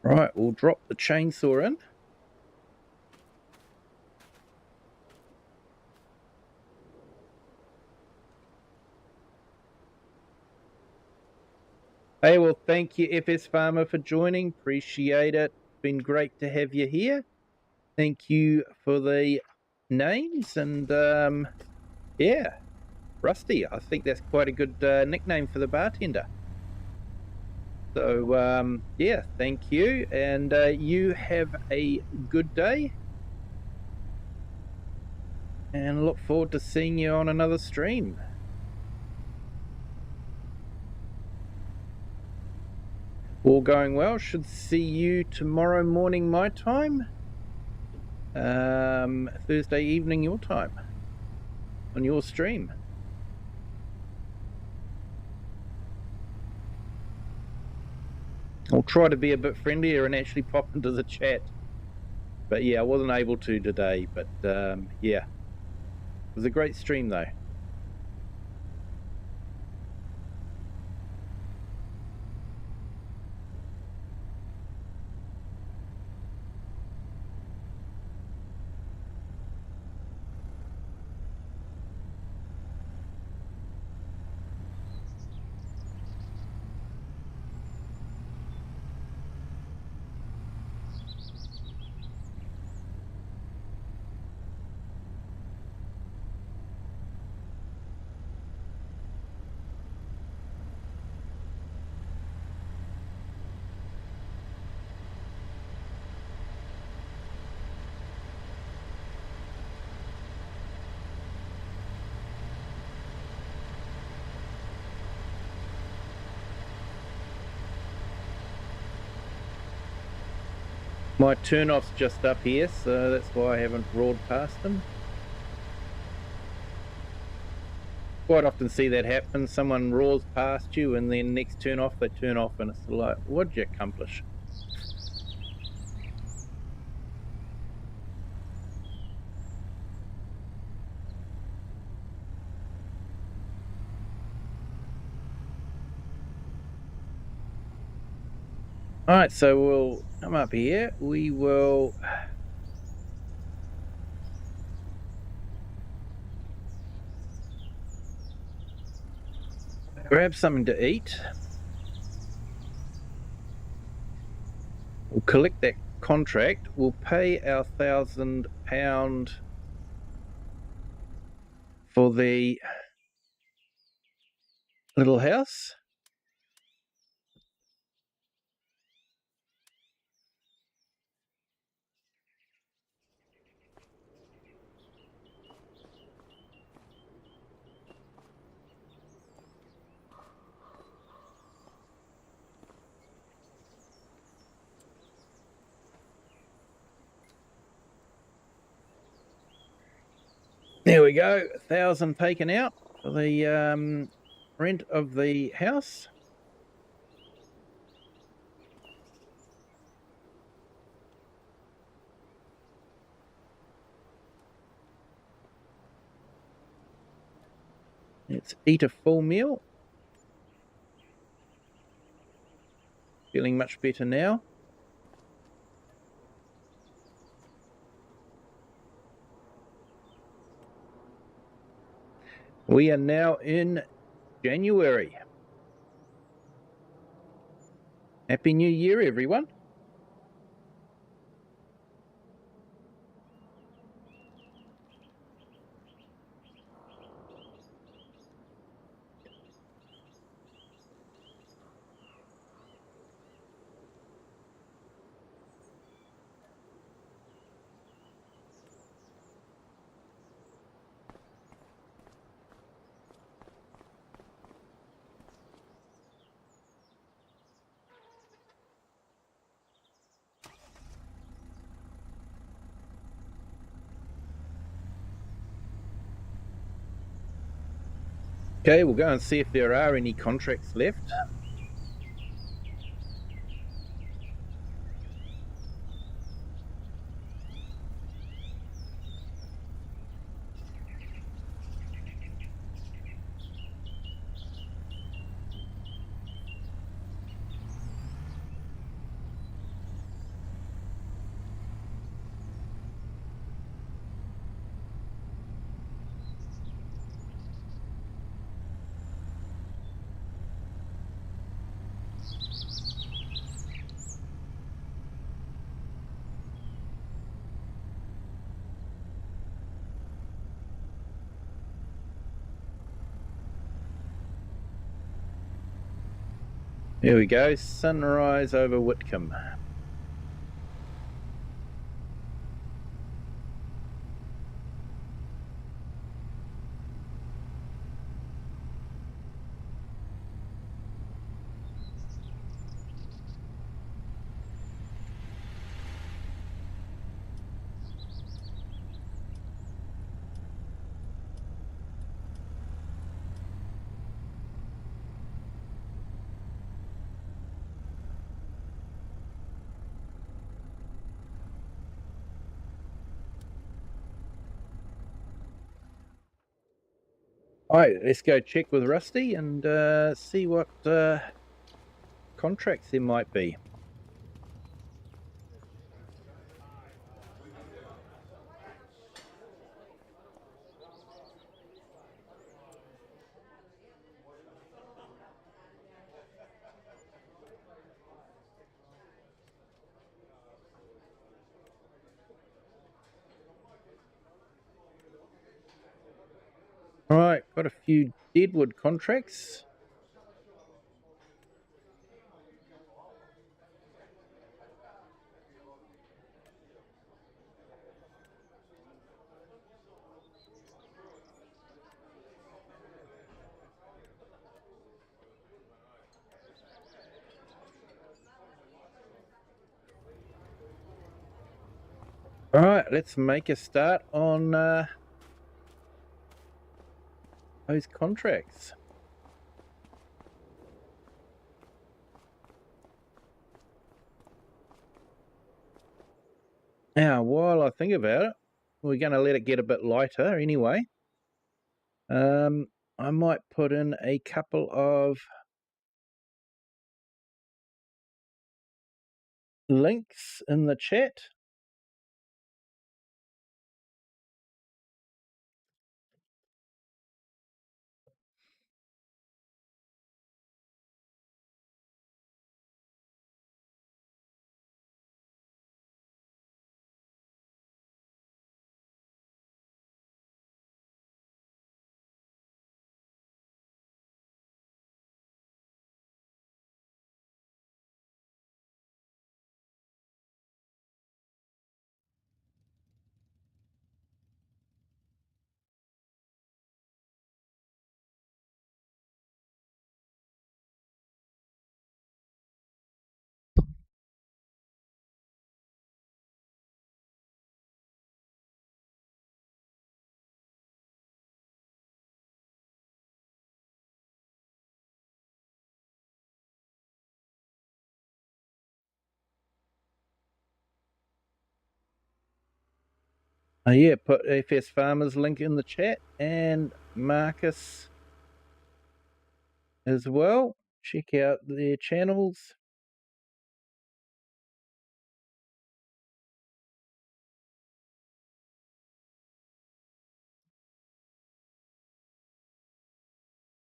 Right, we'll drop the chainsaw in. Hey, well, thank you, FS Farmer, for joining. Appreciate it. Been great to have you here. Thank you for the names, and yeah, Rusty. I think that's quite a good nickname for the bartender. So yeah, thank you, and you have a good day, and look forward to seeing you on another stream. All going well. Should see you tomorrow morning my time, Thursday evening your time, on your stream. I'll try to be a bit friendlier and actually pop into the chat. But yeah, I wasn't able to today, but yeah. It was a great stream though. My turn-off's just up here, so that's why I haven't roared past them. Quite often see that happen. Someone roars past you, and then next turn-off, they turn off, and it's like, what'd you accomplish? Alright, so we'll come up here. We will grab something to eat. We'll collect that contract. We'll pay our £1,000 for the little house. There we go, 1,000 taken out for the rent of the house. Let's eat a full meal. Feeling much better now. We are now in January. Happy New Year, everyone. Okay, we'll go and see if there are any contracts left. There we go, sunrise over Witcombe. All right, let's go check with Rusty and see what contracts there might be. All right, got a few deadwood contracts. All right, let's make a start on those contracts. Now, while I think about it, we're going to let it get a bit lighter anyway. I might put in a couple of links in the chat. Yeah, put FS Farmers link in the chat, and Marcus as well. Check out their channels.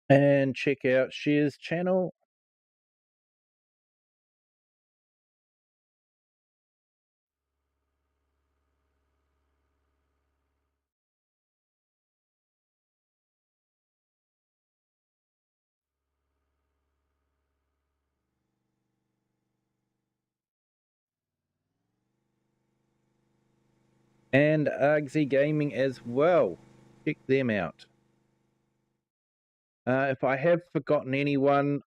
And check out Shar's channel. And Argsy Gaming as well. Check them out. If I have forgotten anyone,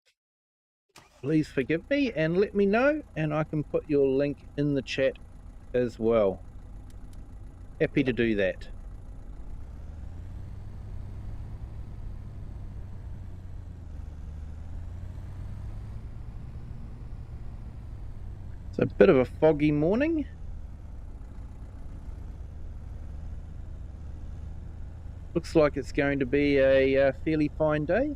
please forgive me and let me know, and I can put your link in the chat as well. Happy to do that. It's a bit of a foggy morning. Looks like it's going to be a fairly fine day.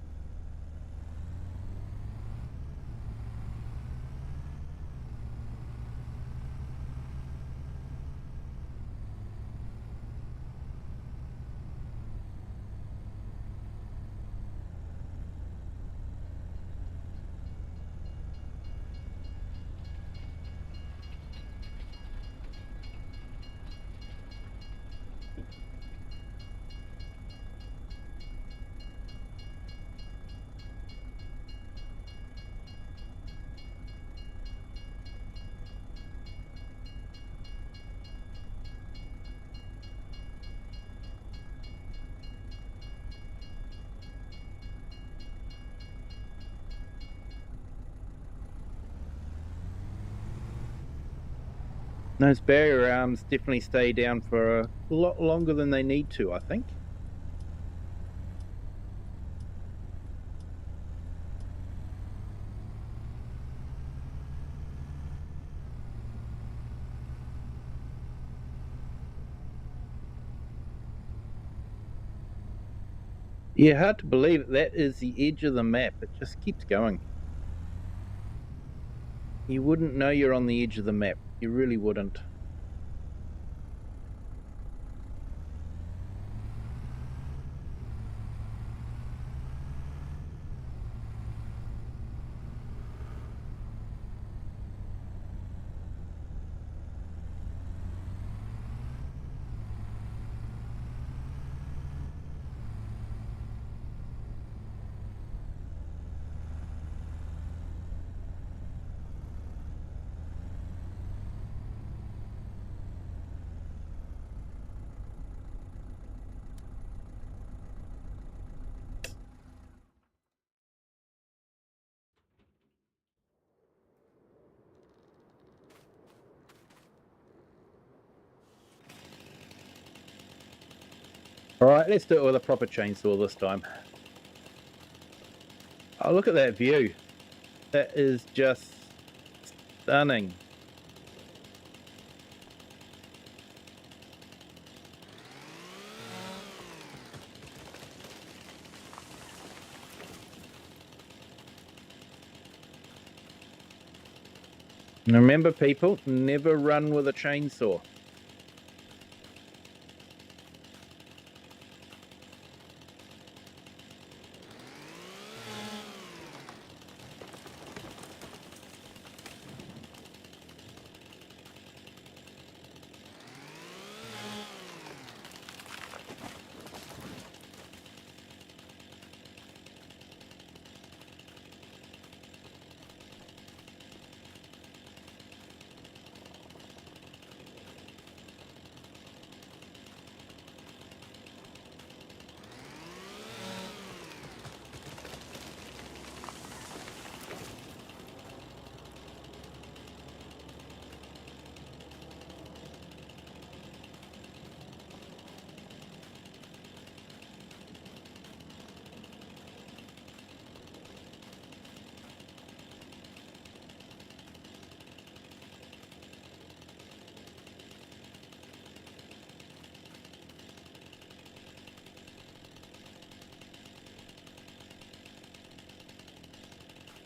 Those barrier arms definitely stay down for a lot longer than they need to, I think. Yeah, hard to believe that is the edge of the map. It just keeps going. You wouldn't know you're on the edge of the map. You really wouldn't. All right, let's do it with a proper chainsaw this time. Oh, look at that view. That is just stunning. And remember, people, never run with a chainsaw.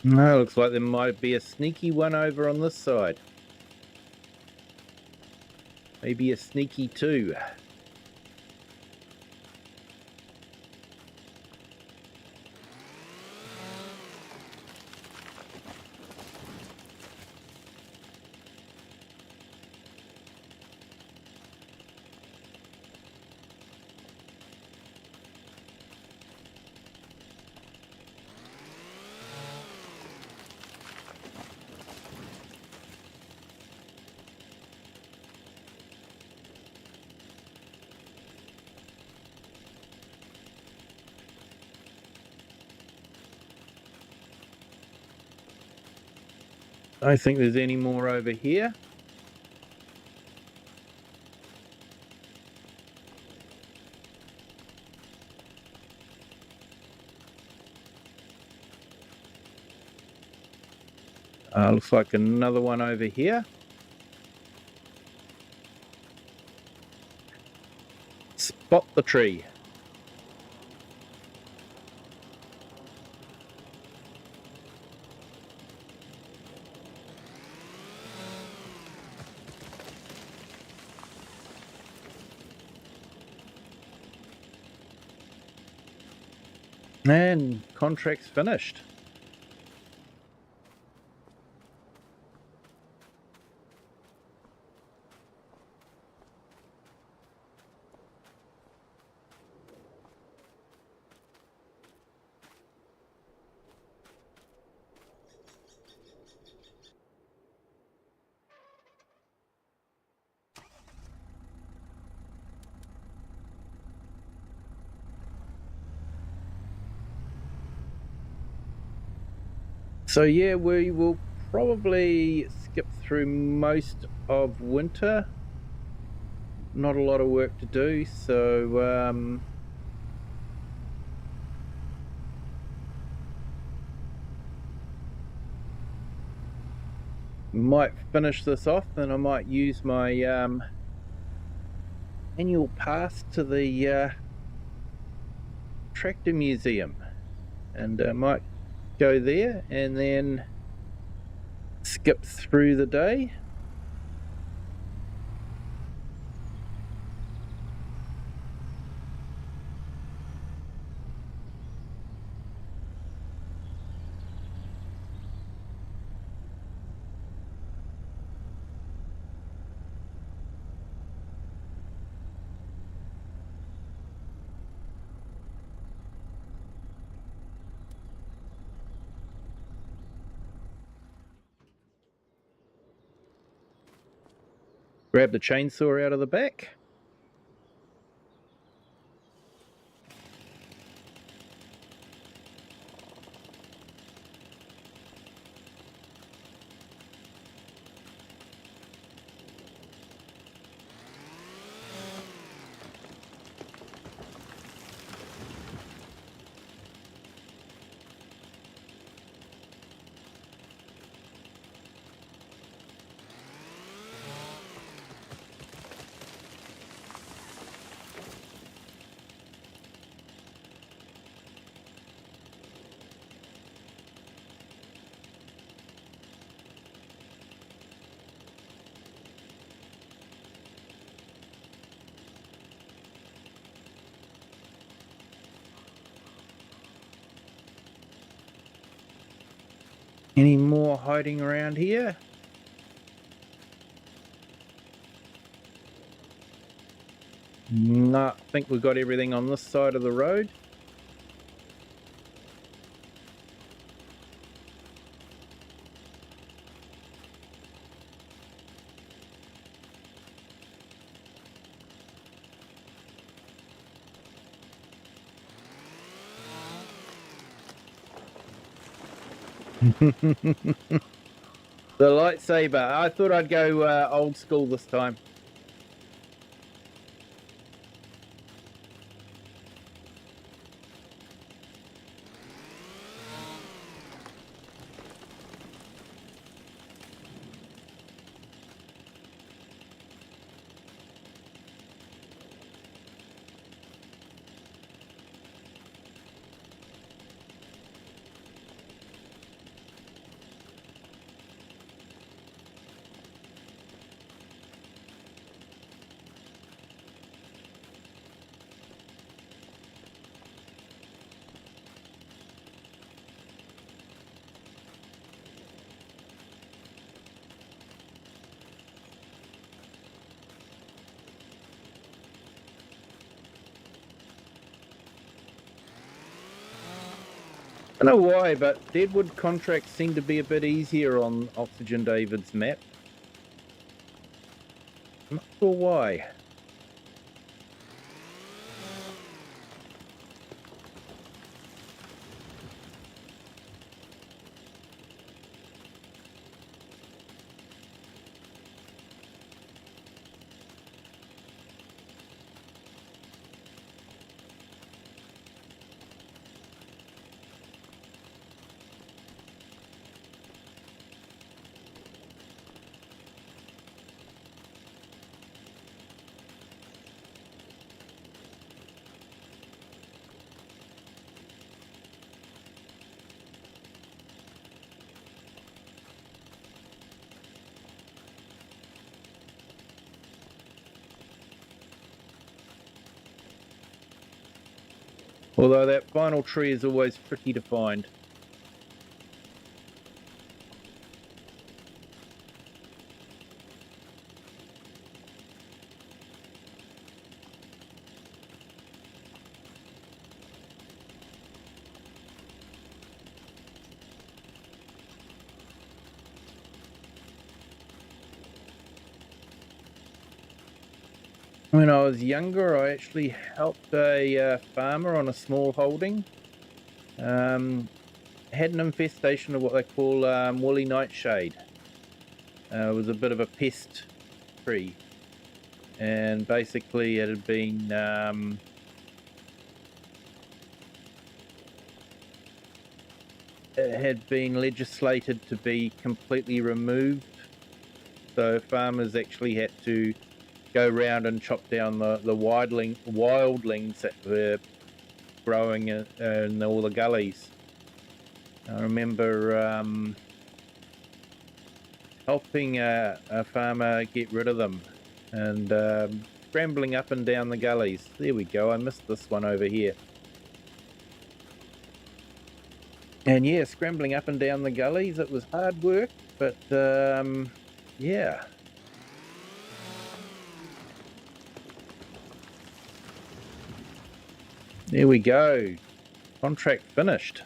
No, looks like there might be a sneaky one over on this side. Maybe a sneaky two. I don't think there's any more over here. Looks like another one over here. Spot the tree. And contract's finished. So yeah, we will probably skip through most of winter. Not a lot of work to do, so might finish this off, and I might use my annual pass to the tractor museum, and I might go there and then skip through the day. Grab the chainsaw out of the back. Any more hiding around here? No, I think we've got everything on this side of the road. The lightsaber. I thought I'd go old school this time. I don't know why, but deadwood contracts seem to be a bit easier on OxygenDavid's map. I'm not sure why. Although that final tree is always tricky to find. When I was younger, I actually helped a farmer on a small holding. Had an infestation of what they call woolly nightshade. It was a bit of a pest tree, and basically it had been legislated to be completely removed. So farmers actually had to go round and chop down the wildlings that were growing in all the gullies. I remember helping a farmer get rid of them and scrambling up and down the gullies. There we go, I missed this one over here. And yeah, scrambling up and down the gullies, it was hard work, but yeah. There we go. Contract finished.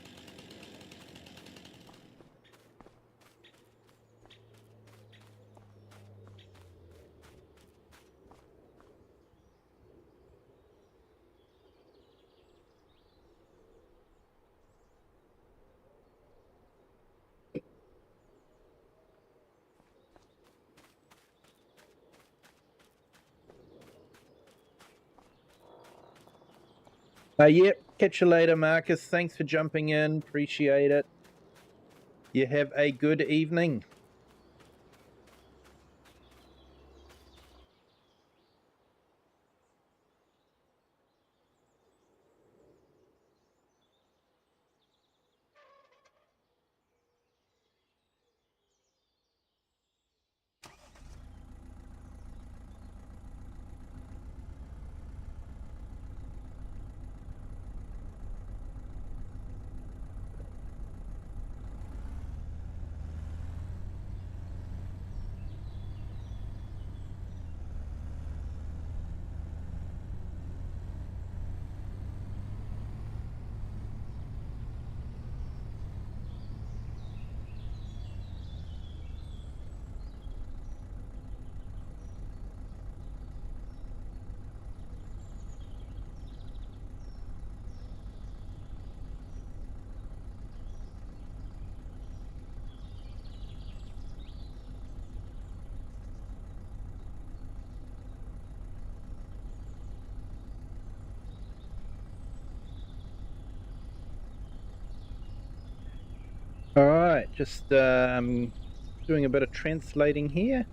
Yep, catch you later, Marcus. Thanks for jumping in. Appreciate it. You have a good evening. All right, just doing a bit of translating here.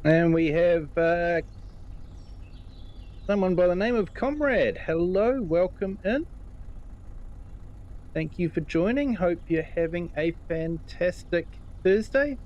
And we have someone by the name of Comrade. Hello, welcome in. Thank you for joining. Hope you're having a fantastic Thursday.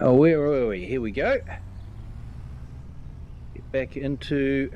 Oh, where are we? Here we go. Get back into...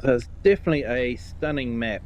So it's definitely a stunning map.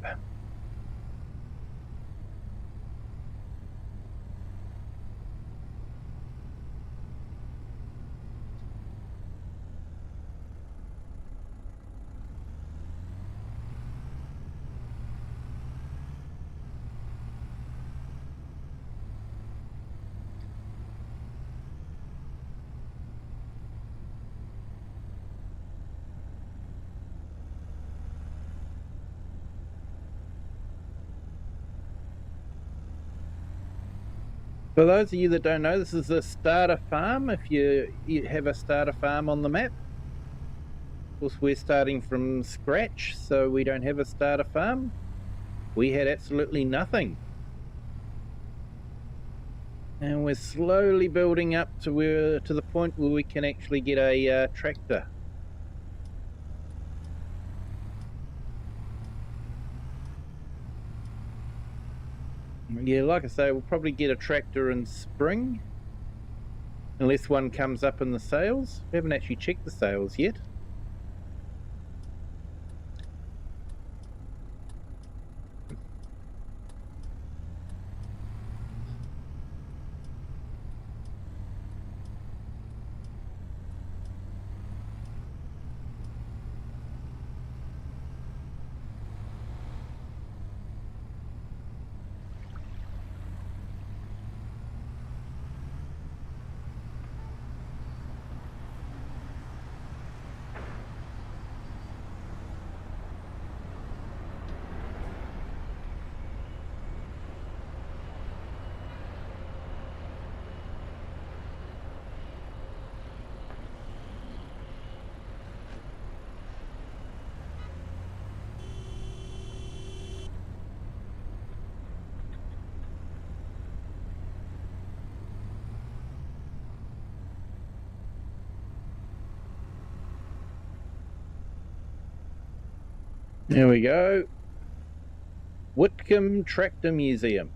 For those of you that don't know, this is a starter farm. If you have a starter farm on the map, of course, we're starting from scratch, so we don't have a starter farm. We had absolutely nothing. And we're slowly building up to the point where we can actually get a tractor. Yeah, like I say, we'll probably get a tractor in spring, unless one comes up in the sales. We haven't actually checked the sales yet. There we go. Witcombe Tractor Museum.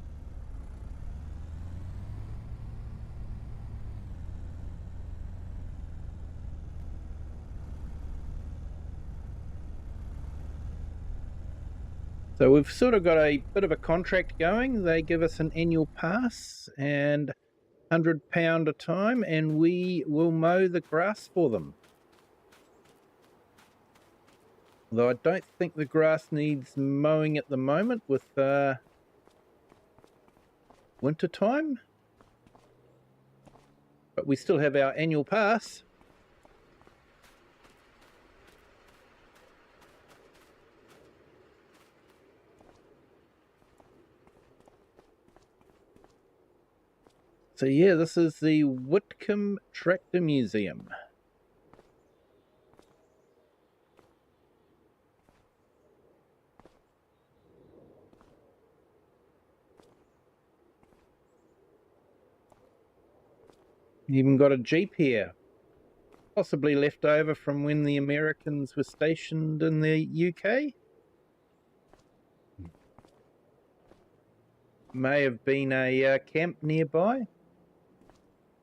So we've sort of got a bit of a contract going. They give us an annual pass and £100 a time, and we will mow the grass for them. Though I don't think the grass needs mowing at the moment with winter time. But we still have our annual pass. So yeah, this is the Witcombe Tractor Museum. Even got a Jeep here, possibly left over from when the Americans were stationed in the UK. May have been a camp nearby.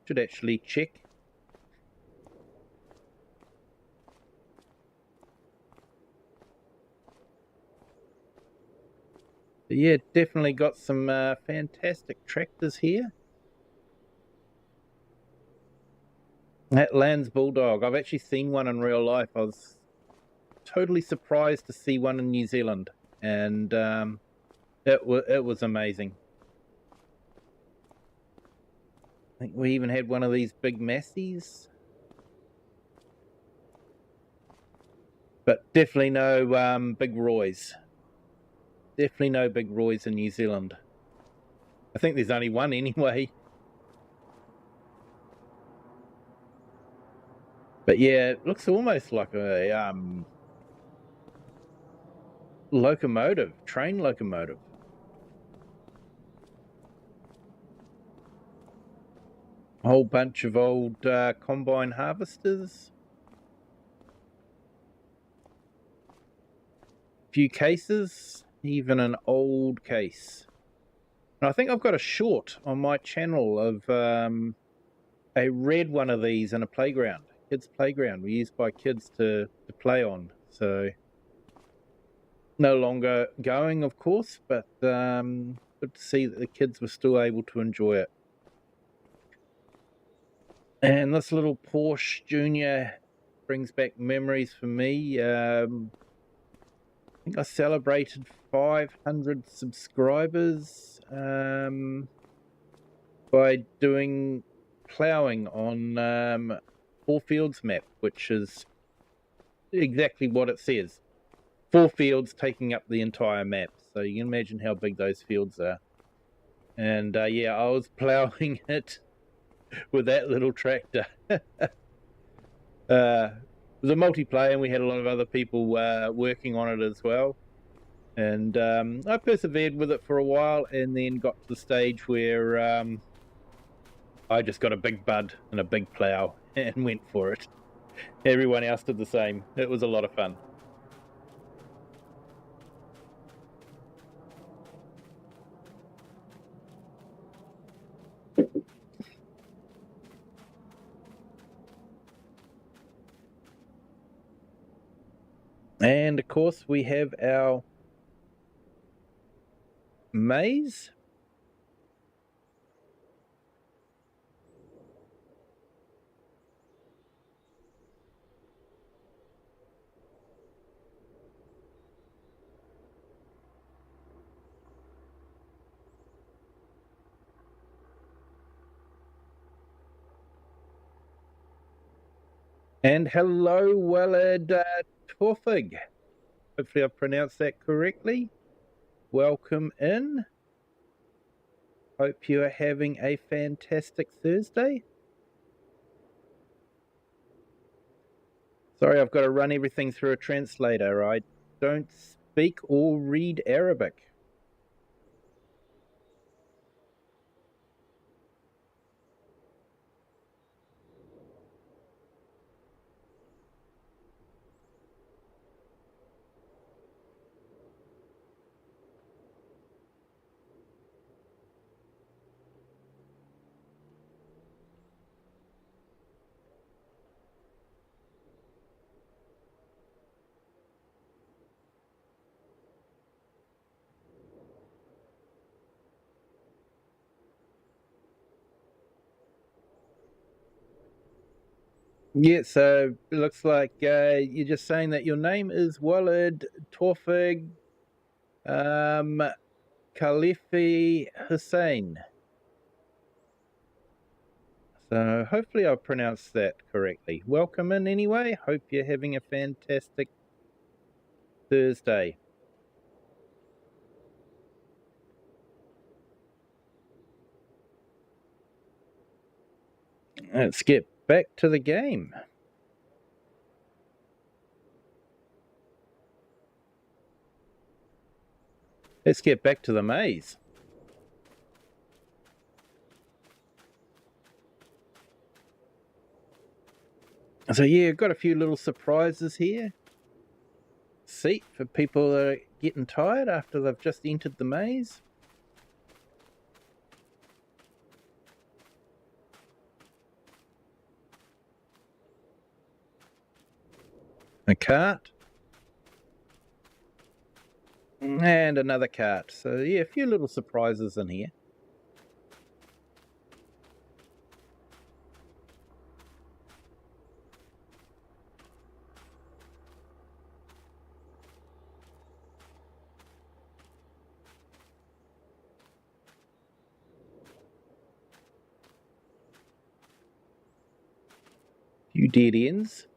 Should actually check. But yeah, definitely got some fantastic tractors here. That Lands Bulldog, I've actually seen one in real life. I was totally surprised to see one in New Zealand, and it was amazing. I think we even had one of these big Massies, but definitely no big Roys. Definitely no big Roys in New Zealand. I think there's only one anyway. But yeah, it looks almost like a locomotive, train locomotive. A whole bunch of old combine harvesters. A few cases, even an old case. And I think I've got a short on my channel of a red one of these in a playground, kids' playground, used by kids to play on. So no longer going, of course, but good to see that the kids were still able to enjoy it. And this little Porsche Junior brings back memories for me. I think I celebrated 500 subscribers by doing ploughing on Four Fields map, which is exactly what it says. 4 fields taking up the entire map. So you can imagine how big those fields are. And yeah, I was ploughing it with that little tractor. It was a multiplayer, and we had a lot of other people working on it as well. And I persevered with it for a while, and then got to the stage where I just got a big bud and a big plow and went for it. Everyone else did the same. It was a lot of fun. And of course, we have our maize. And hello, Willard Torfig. Hopefully I've pronounced that correctly. Welcome in. Hope you are having a fantastic Thursday. Sorry, I've got to run everything through a translator. I don't speak or read Arabic. Yeah, so it looks like you're just saying that your name is Walid Torfig Khalifi Hussein. So hopefully I pronounced that correctly. Welcome in anyway. Hope you're having a fantastic Thursday. Let's get back to the game. Let's get back to the maze. So yeah, got a few little surprises here. Seat for people that are getting tired after they've just entered the maze. A cart. And another cart. So yeah, a few little surprises in here. Few dead ends.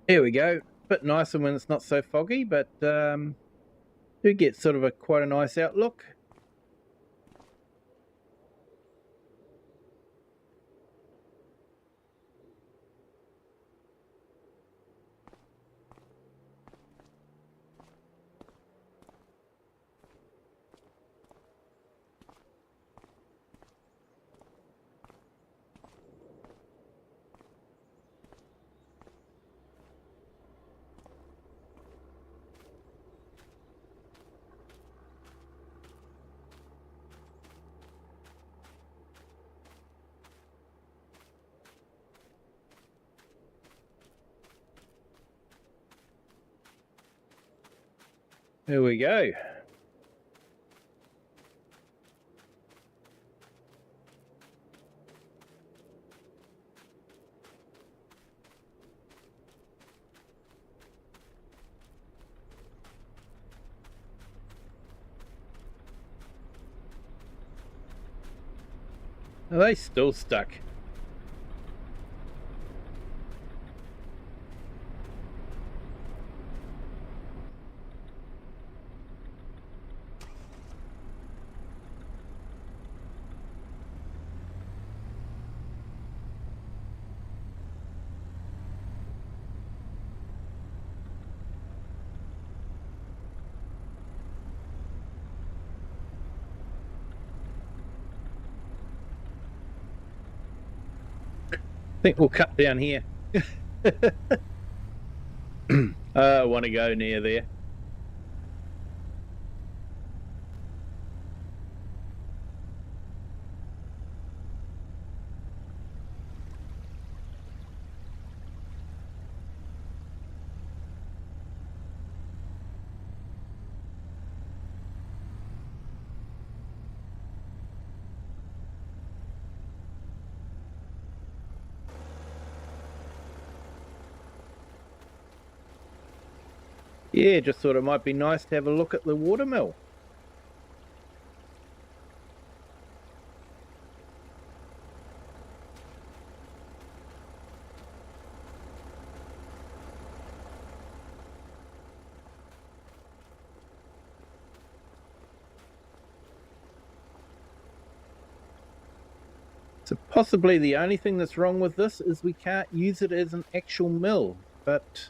Here we go. Bit nicer when it's not so foggy, but do get sort of quite a nice outlook. There we go. Are they still stuck? I think we'll cut down here. I want to go near there. Yeah, just thought it might be nice to have a look at the watermill. So possibly the only thing that's wrong with this is we can't use it as an actual mill, but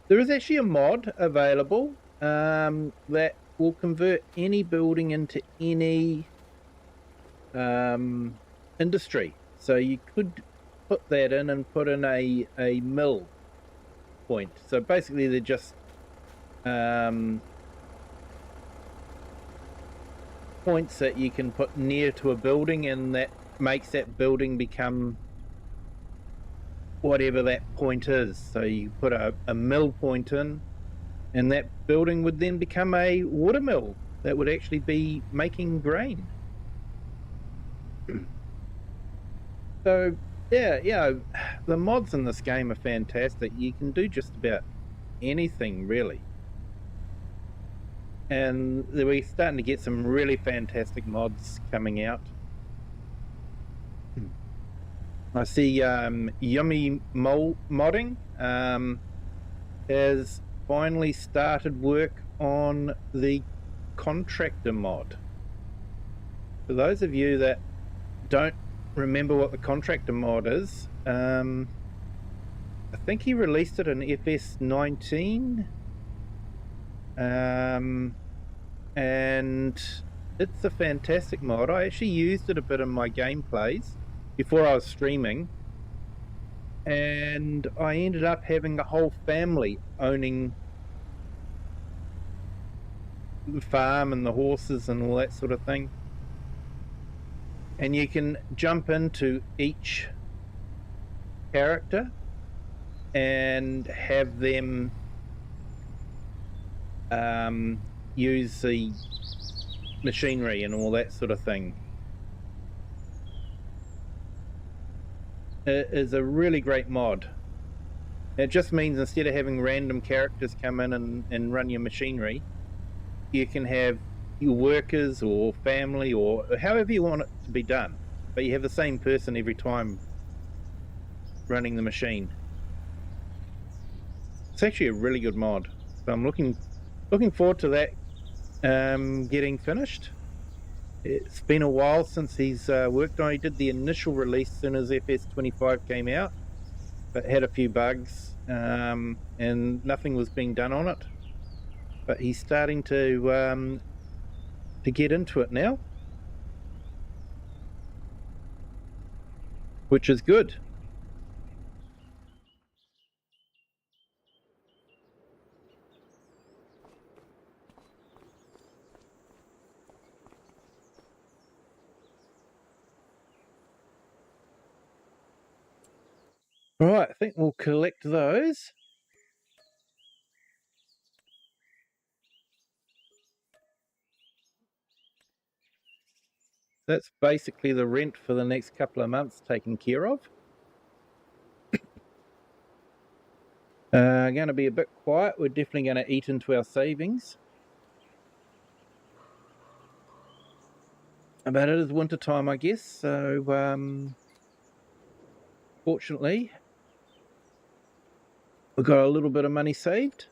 there is actually a mod available that will convert any building into any industry. So you could put that in and put in a mill point. So basically they're just points that you can put near to a building, and that makes that building become whatever that point is. So you put a mill point in, and that building would then become a watermill that would actually be making grain. So yeah, the mods in this game are fantastic. You can do just about anything really, and we're starting to get some really fantastic mods coming out. I see Yummy Modding has finally started work on the contractor mod. For those of you that don't remember what the contractor mod is, I think he released it in FS19, and it's a fantastic mod. I actually used it a bit in my gameplays before I was streaming, and I ended up having a whole family owning the farm and the horses and all that sort of thing. And you can jump into each character and have them use the machinery and all that sort of thing. It is a really great mod. It just means instead of having random characters come in and run your machinery, you can have your workers or family or however you want it to be done, but you have the same person every time running the machine. It's actually a really good mod, so I'm looking forward to that getting finished. It's been a while since he's worked on it. He did the initial release as soon as FS25 came out, but had a few bugs and nothing was being done on it. But he's starting to get into it now, which is good. All right, I think we'll collect those. That's basically the rent for the next couple of months taken care of. Going to be a bit quiet. We're definitely going to eat into our savings. But it is winter time, I guess, so fortunately we've got a little bit of money saved.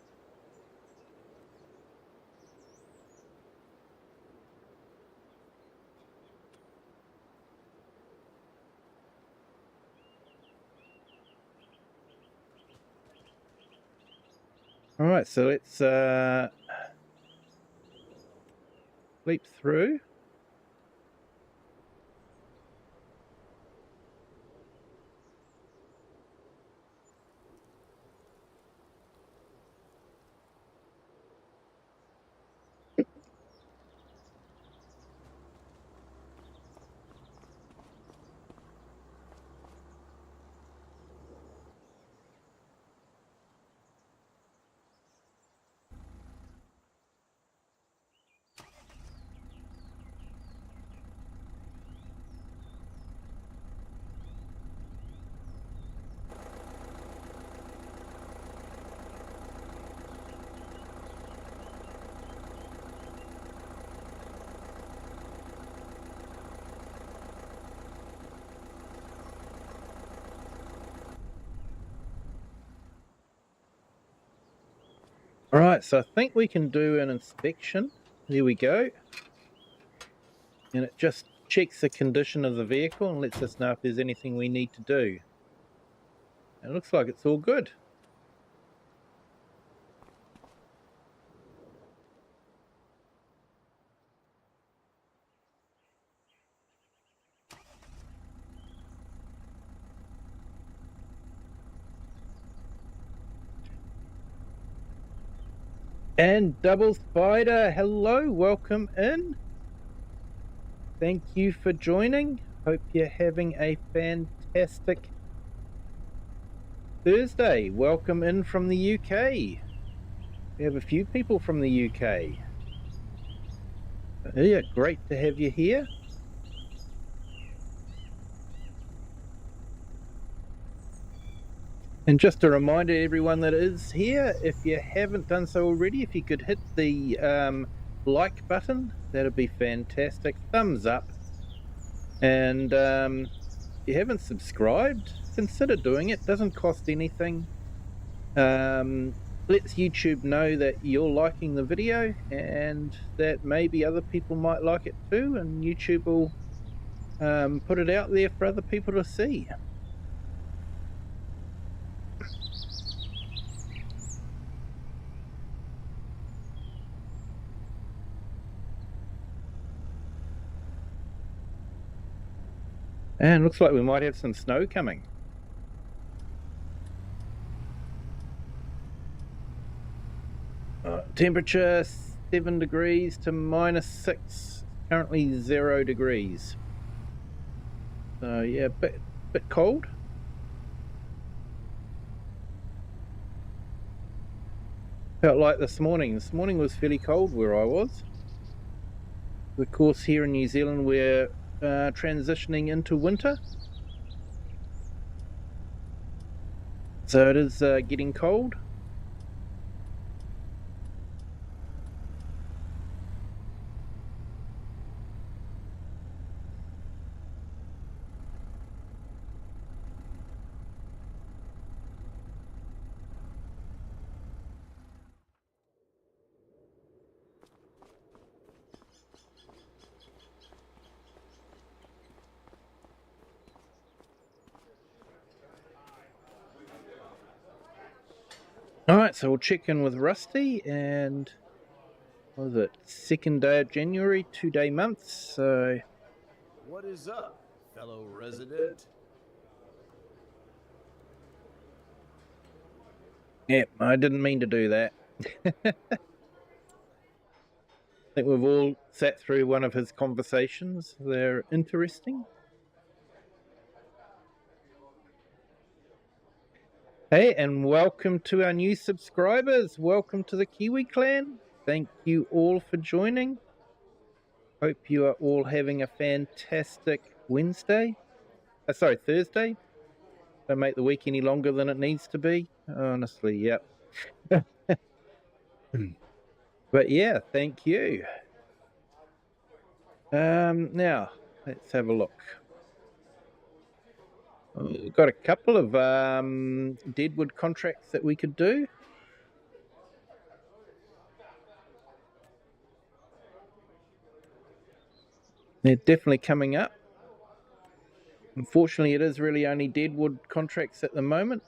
All right, so let's leap through. All right, so I think we can do an inspection. There we go. And it just checks the condition of the vehicle and lets us know if there's anything we need to do. It looks like it's all good. And Double Spider, hello, welcome in. Thank you for joining. Hope you're having a fantastic Thursday. Welcome in from the UK. We have a few people from the UK. Yeah, great to have you here. And just a reminder to everyone that is here, if you haven't done so already, if you could hit the like button, that'd be fantastic. Thumbs up. And if you haven't subscribed, consider doing it. Doesn't cost anything. Lets YouTube know that you're liking the video and that maybe other people might like it too, and YouTube will put it out there for other people to see. And looks like we might have some snow coming. Temperature 7 degrees to -6, currently 0 degrees. So yeah, bit cold. Felt like this morning. This morning was fairly cold where I was. Of course, here in New Zealand, we're transitioning into winter. So it is getting cold. Alright, so we'll check in with Rusty, and what was it, 2nd day of January, 2-day month, so... What is up, fellow resident? Yep, I didn't mean to do that. I think we've all sat through one of his conversations. They're interesting. Hey, and welcome to our new subscribers. Welcome to the Kiwi clan. Thank you all for joining. Hope you are all having a fantastic Thursday. Don't make the week any longer than it needs to be. Honestly, yep. But yeah, thank you. Now, let's have a look. We've got a couple of deadwood contracts that we could do. They're definitely coming up. Unfortunately, it is really only deadwood contracts at the moment.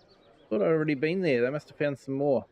Thought I'd already been there. They must have found some more.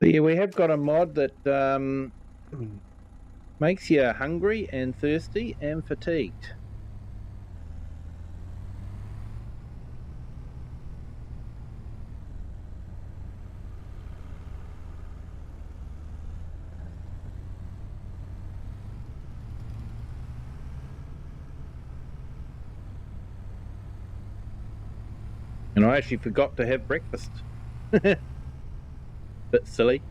But yeah, we have got a mod that makes you hungry and thirsty and fatigued. And I actually forgot to have breakfast. Bit silly.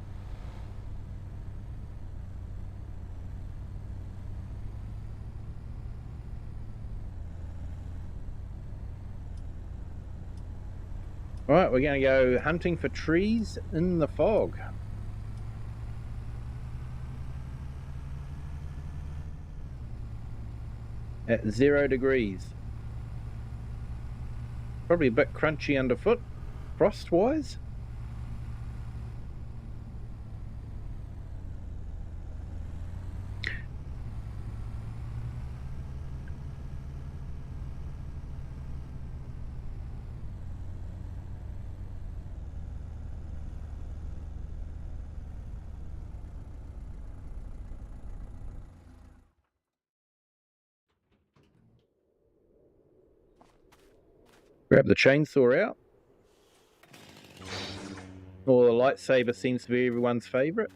All right, we're going to go hunting for trees in the fog. At 0 degrees. Probably a bit crunchy underfoot, frost-wise. Grab the chainsaw out. Or the lightsaber seems to be everyone's favourite.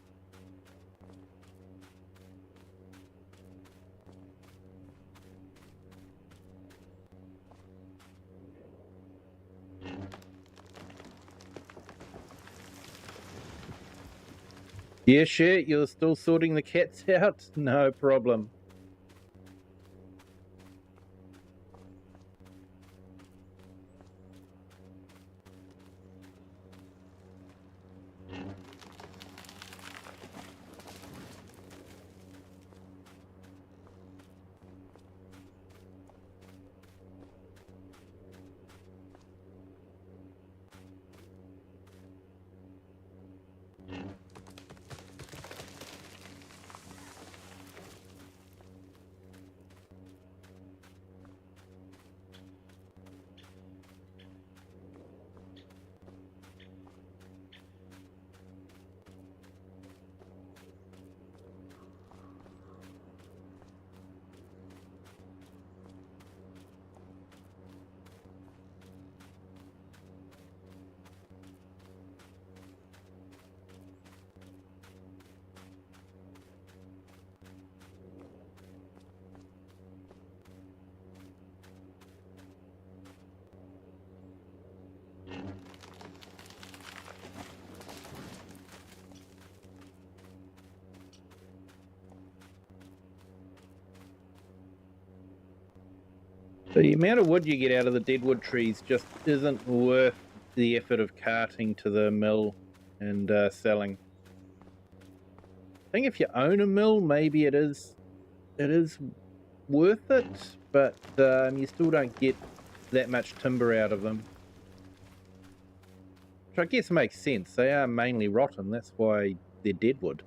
Yeah, sure, you're still sorting the cats out? No problem. The amount of wood you get out of the deadwood trees just isn't worth the effort of carting to the mill and selling. I think if you own a mill, maybe it is worth it, but you still don't get that much timber out of them. Which I guess makes sense. They are mainly rotten, that's why they're deadwood.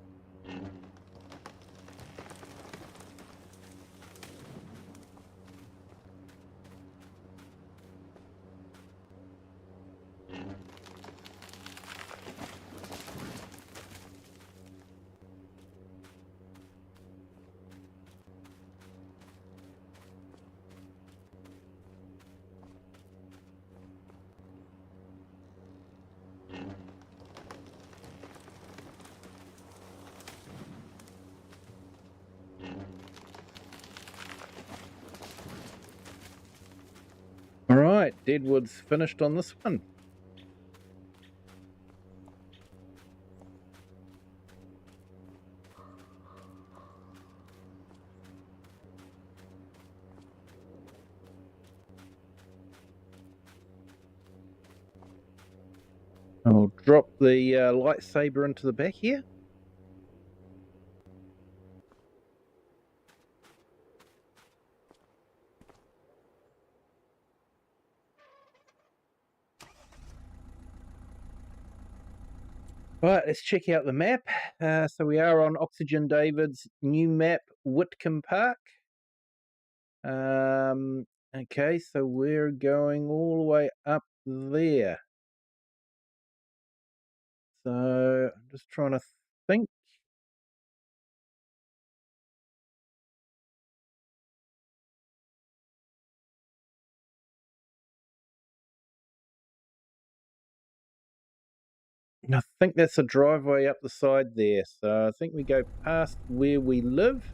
Alright, deadwood's finished on this one. I'll drop the lightsaber into the back here. Right, let's check out the map. So we are on OxygenDavid's new map, Witcombe Park. Okay, so we're going all the way up there. So I'm just trying to think. I think that's a driveway up the side there. So I think we go past where we live.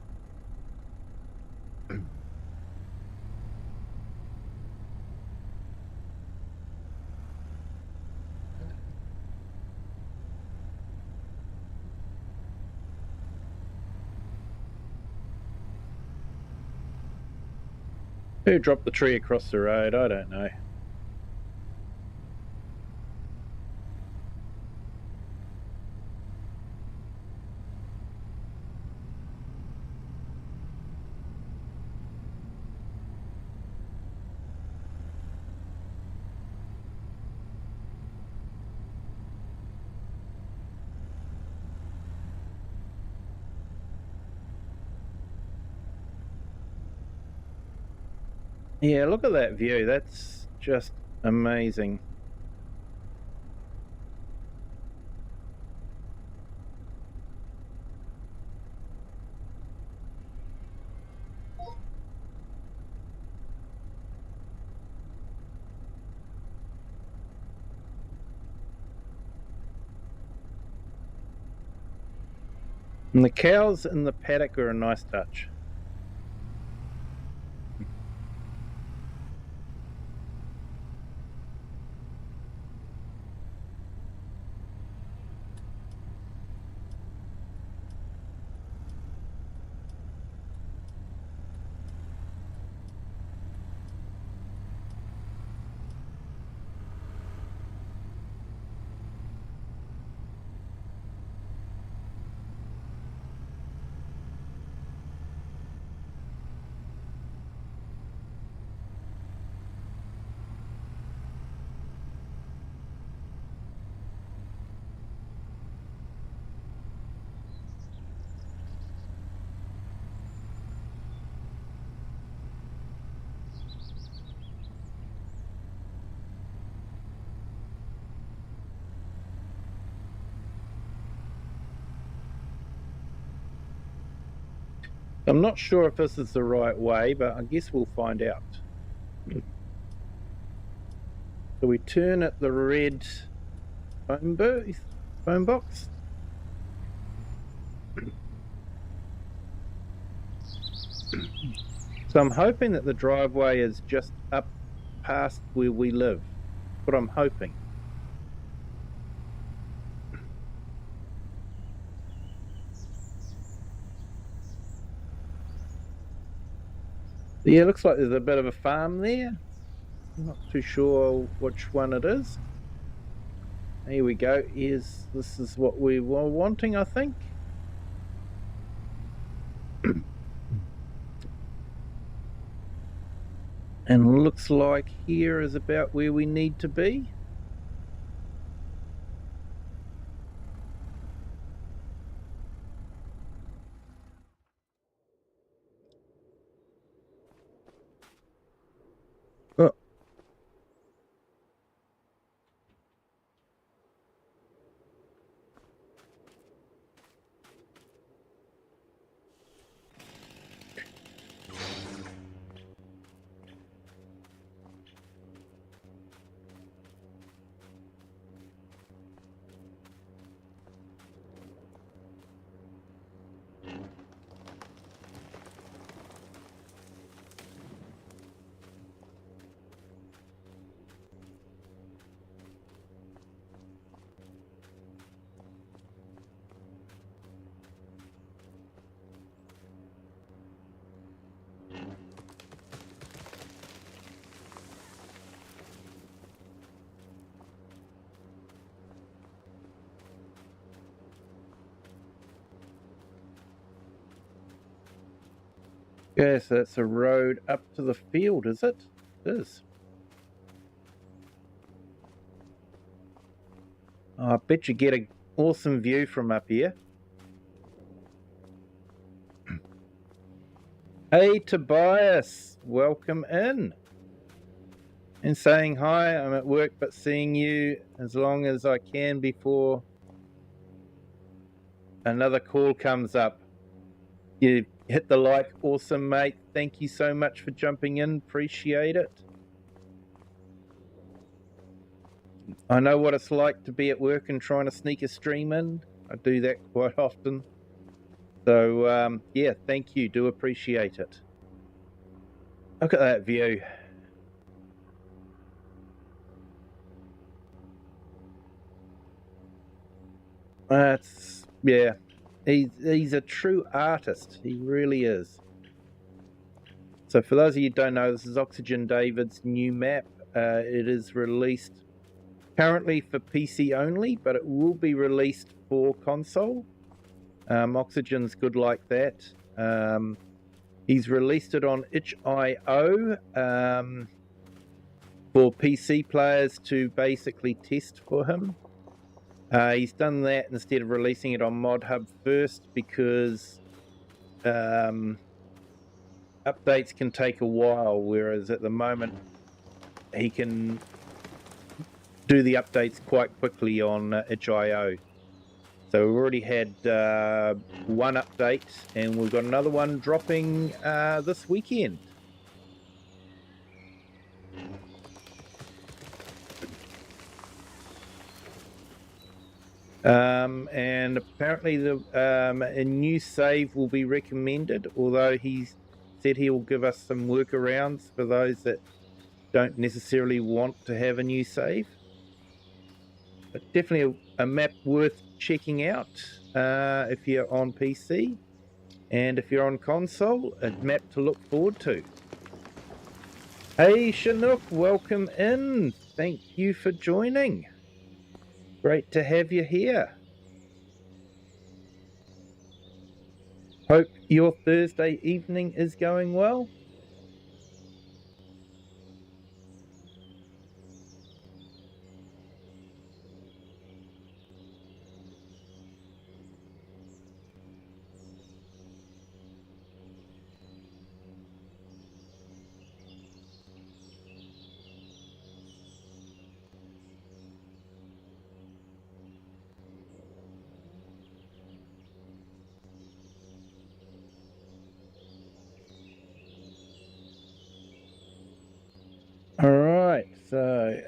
Who dropped the tree across the road? I don't know. Yeah, look at that view. That's just amazing. And the cows in the paddock are a nice touch. I'm not sure if this is the right way, but I guess we'll find out. So we turn at the red phone box. So I'm hoping that the driveway is just up past where we live. What I'm hoping. Yeah, looks like there's a bit of a farm there. I'm not too sure which one it is. Here we go. This is what we were wanting, I think. And looks like here is about where we need to be. Oh. Yes, that's a road up to the field, is it? It is. Oh, I bet you get an awesome view from up here. Hey, Tobias, welcome in. And saying hi, I'm at work, but seeing you as long as I can before another call comes up. You hit the like. Awesome, mate. Thank you so much for jumping in. Appreciate it. I know what it's like to be at work and trying to sneak a stream in. I do that quite often. So, yeah, thank you. Do appreciate it. Look at that view. Yeah. He's a true artist. He really is. So for those of you who don't know, this is OxygenDavid's new map. It is released currently for PC only, but it will be released for console. Oxygen's good like that. He's released it on itch.io for PC players to basically test for him. He's done that instead of releasing it on ModHub first because updates can take a while, whereas at the moment he can do the updates quite quickly on itch.io. So we've already had one update, and we've got another one dropping this weekend. And apparently a new save will be recommended, although he's said he will give us some workarounds for those that don't necessarily want to have a new save. But definitely a map worth checking out if you're on PC, and if you're on console, a map to look forward to. Hey Chinook, welcome in. Thank you for joining. Great to have you here. Hope your Thursday evening is going well. All right, so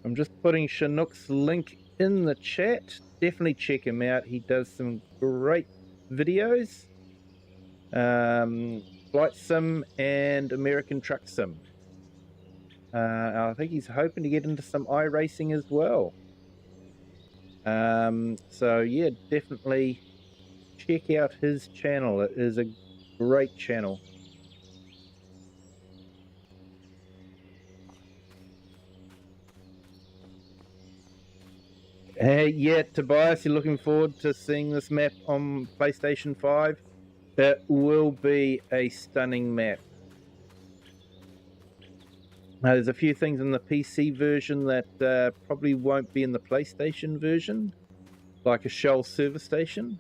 I'm just putting Chinook's link in the chat. Definitely check him out. He does some great videos. Flight Sim and American Truck Sim. I think he's hoping to get into some iRacing as well. So yeah, definitely check out his channel. It is a great channel. Yeah, Tobias, you're looking forward to seeing this map on PlayStation 5? It will be a stunning map. There's a few things in the PC version that probably won't be in the PlayStation version, like a Shell service station.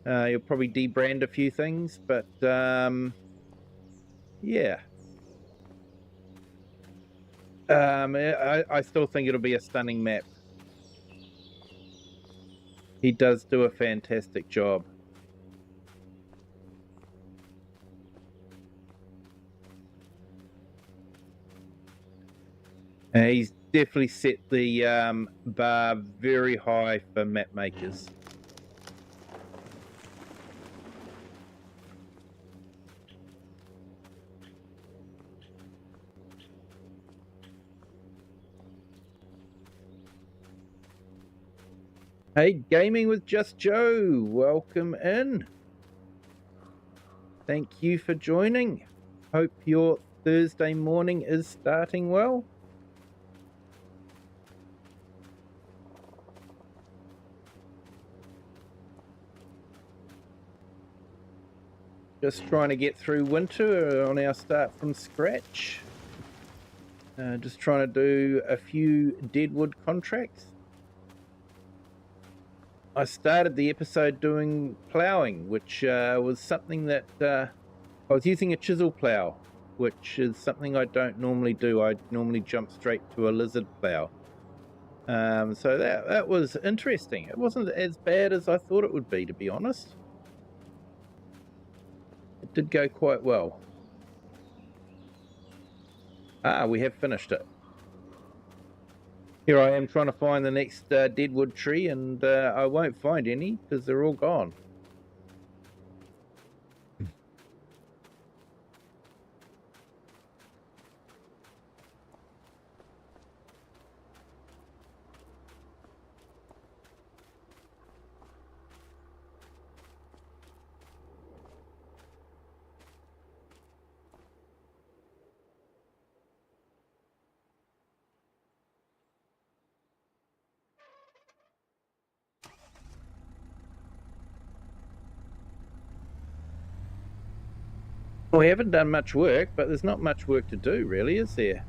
You'll probably debrand a few things, but yeah. I still think it'll be a stunning map. He does do a fantastic job. He's definitely set the bar very high for map makers. Hey, Gaming with Just Joe, welcome in. Thank you for joining. Hope your Thursday morning is starting well. Just trying to get through winter on our start from scratch. Just trying to do a few deadwood contracts. I started the episode doing ploughing, which was something that I was using a chisel plough, which is something I don't normally do. I normally jump straight to a lizard plough. So that was interesting. It wasn't as bad as I thought it would be, to be honest. It did go quite well. We have finished it. Here I am trying to find the next deadwood tree, and I won't find any because they're all gone. We haven't done much work, but there's not much work to do, really, is there?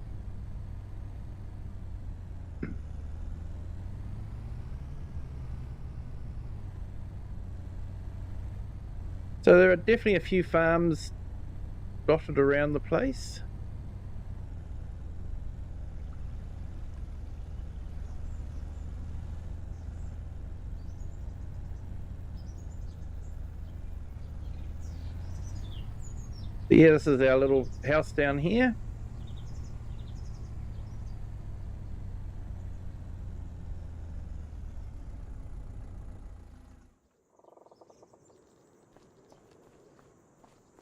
So there are definitely a few farms dotted around the place. But yeah, this is our little house down here.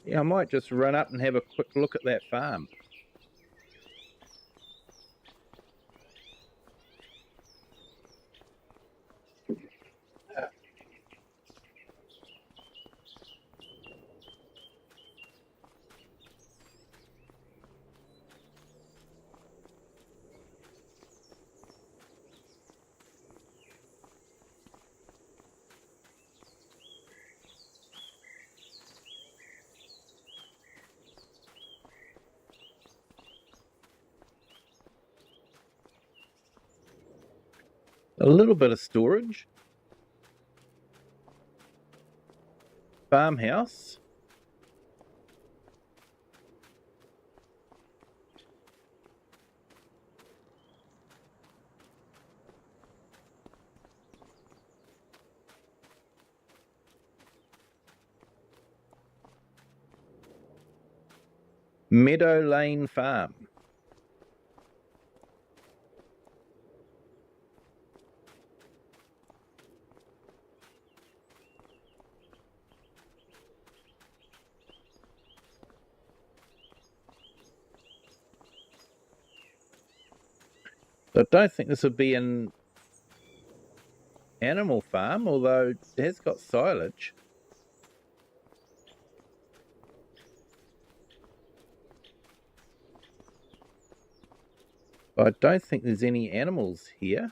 Yeah, I might just run up and have a quick look at that farm. A little bit of storage. Farmhouse. Meadow Lane Farm. So I don't think this would be an animal farm, although it has got silage. I don't think there's any animals here.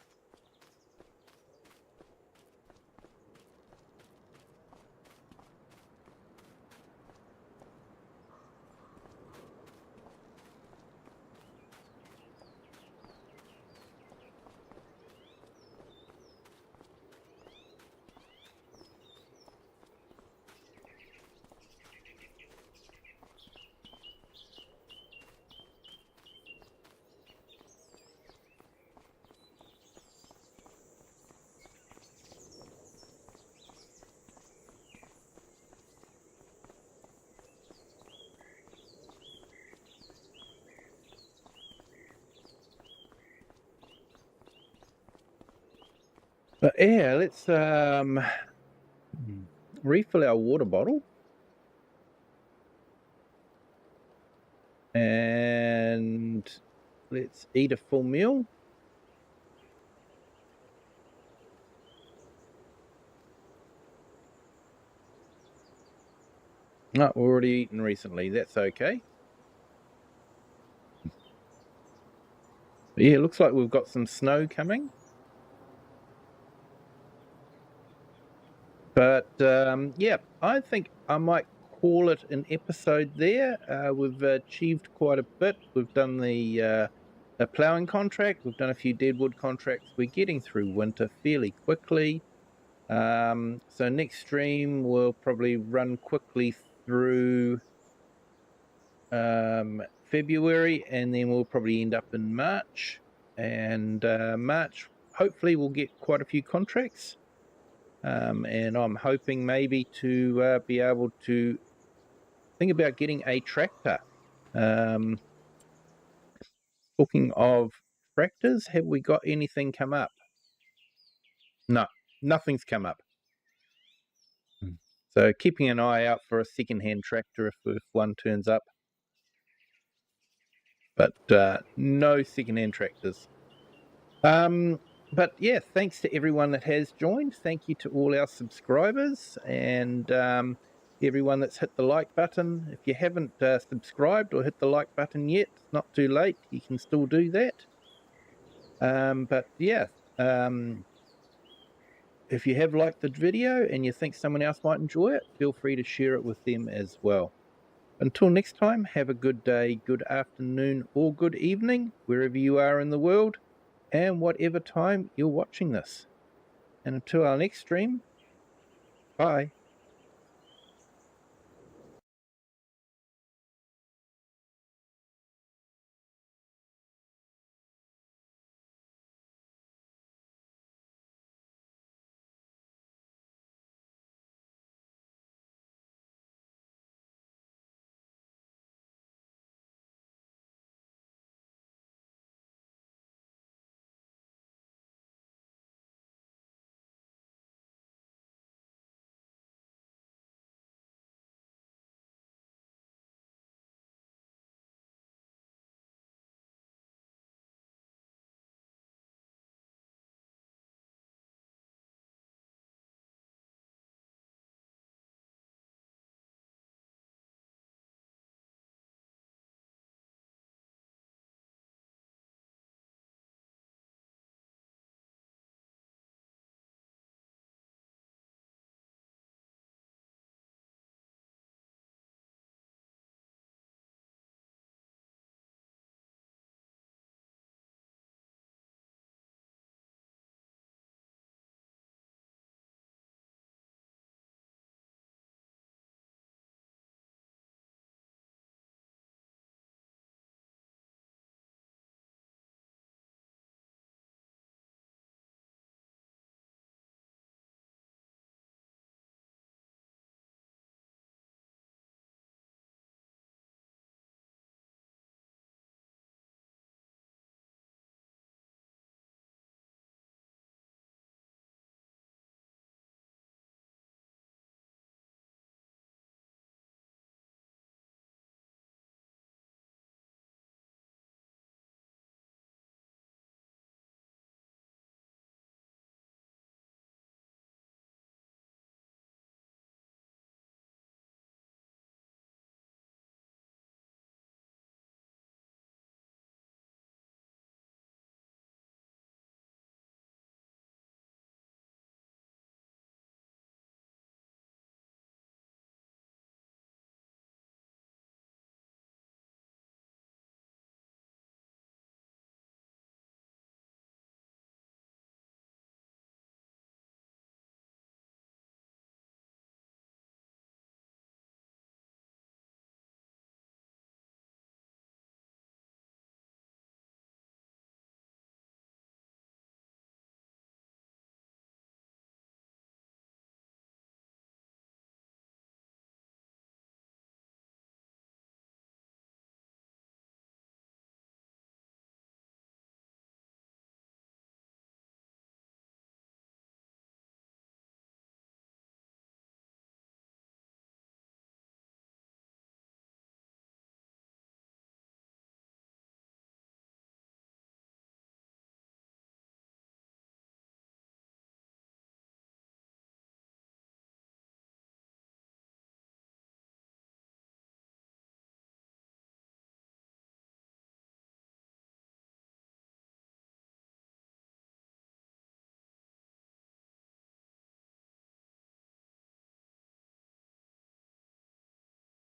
But yeah, let's refill our water bottle. And let's eat a full meal. No, we've already eaten recently. That's okay. But yeah, it looks like we've got some snow coming. But yeah, I think I might call it an episode there. We've achieved quite a bit. We've done the ploughing contract. We've done a few deadwood contracts. We're getting through winter fairly quickly. So next stream we'll probably run quickly through February, and then we'll probably end up in March. And March, hopefully we'll get quite a few contracts. And I'm hoping maybe to be able to think about getting a tractor. Talking of tractors, have we got anything come up? No, nothing's come up. So keeping an eye out for a second-hand tractor if one turns up. But no second-hand tractors. But yeah, thanks to everyone that has joined. Thank you to all our subscribers and everyone that's hit the like button. If you haven't subscribed or hit the like button yet, it's not too late. You can still do that. But yeah, if you have liked the video and you think someone else might enjoy it, feel free to share it with them as well. Until next time, have a good day, good afternoon, or good evening, wherever you are in the world, and whatever time you're watching this. And until our next stream, bye.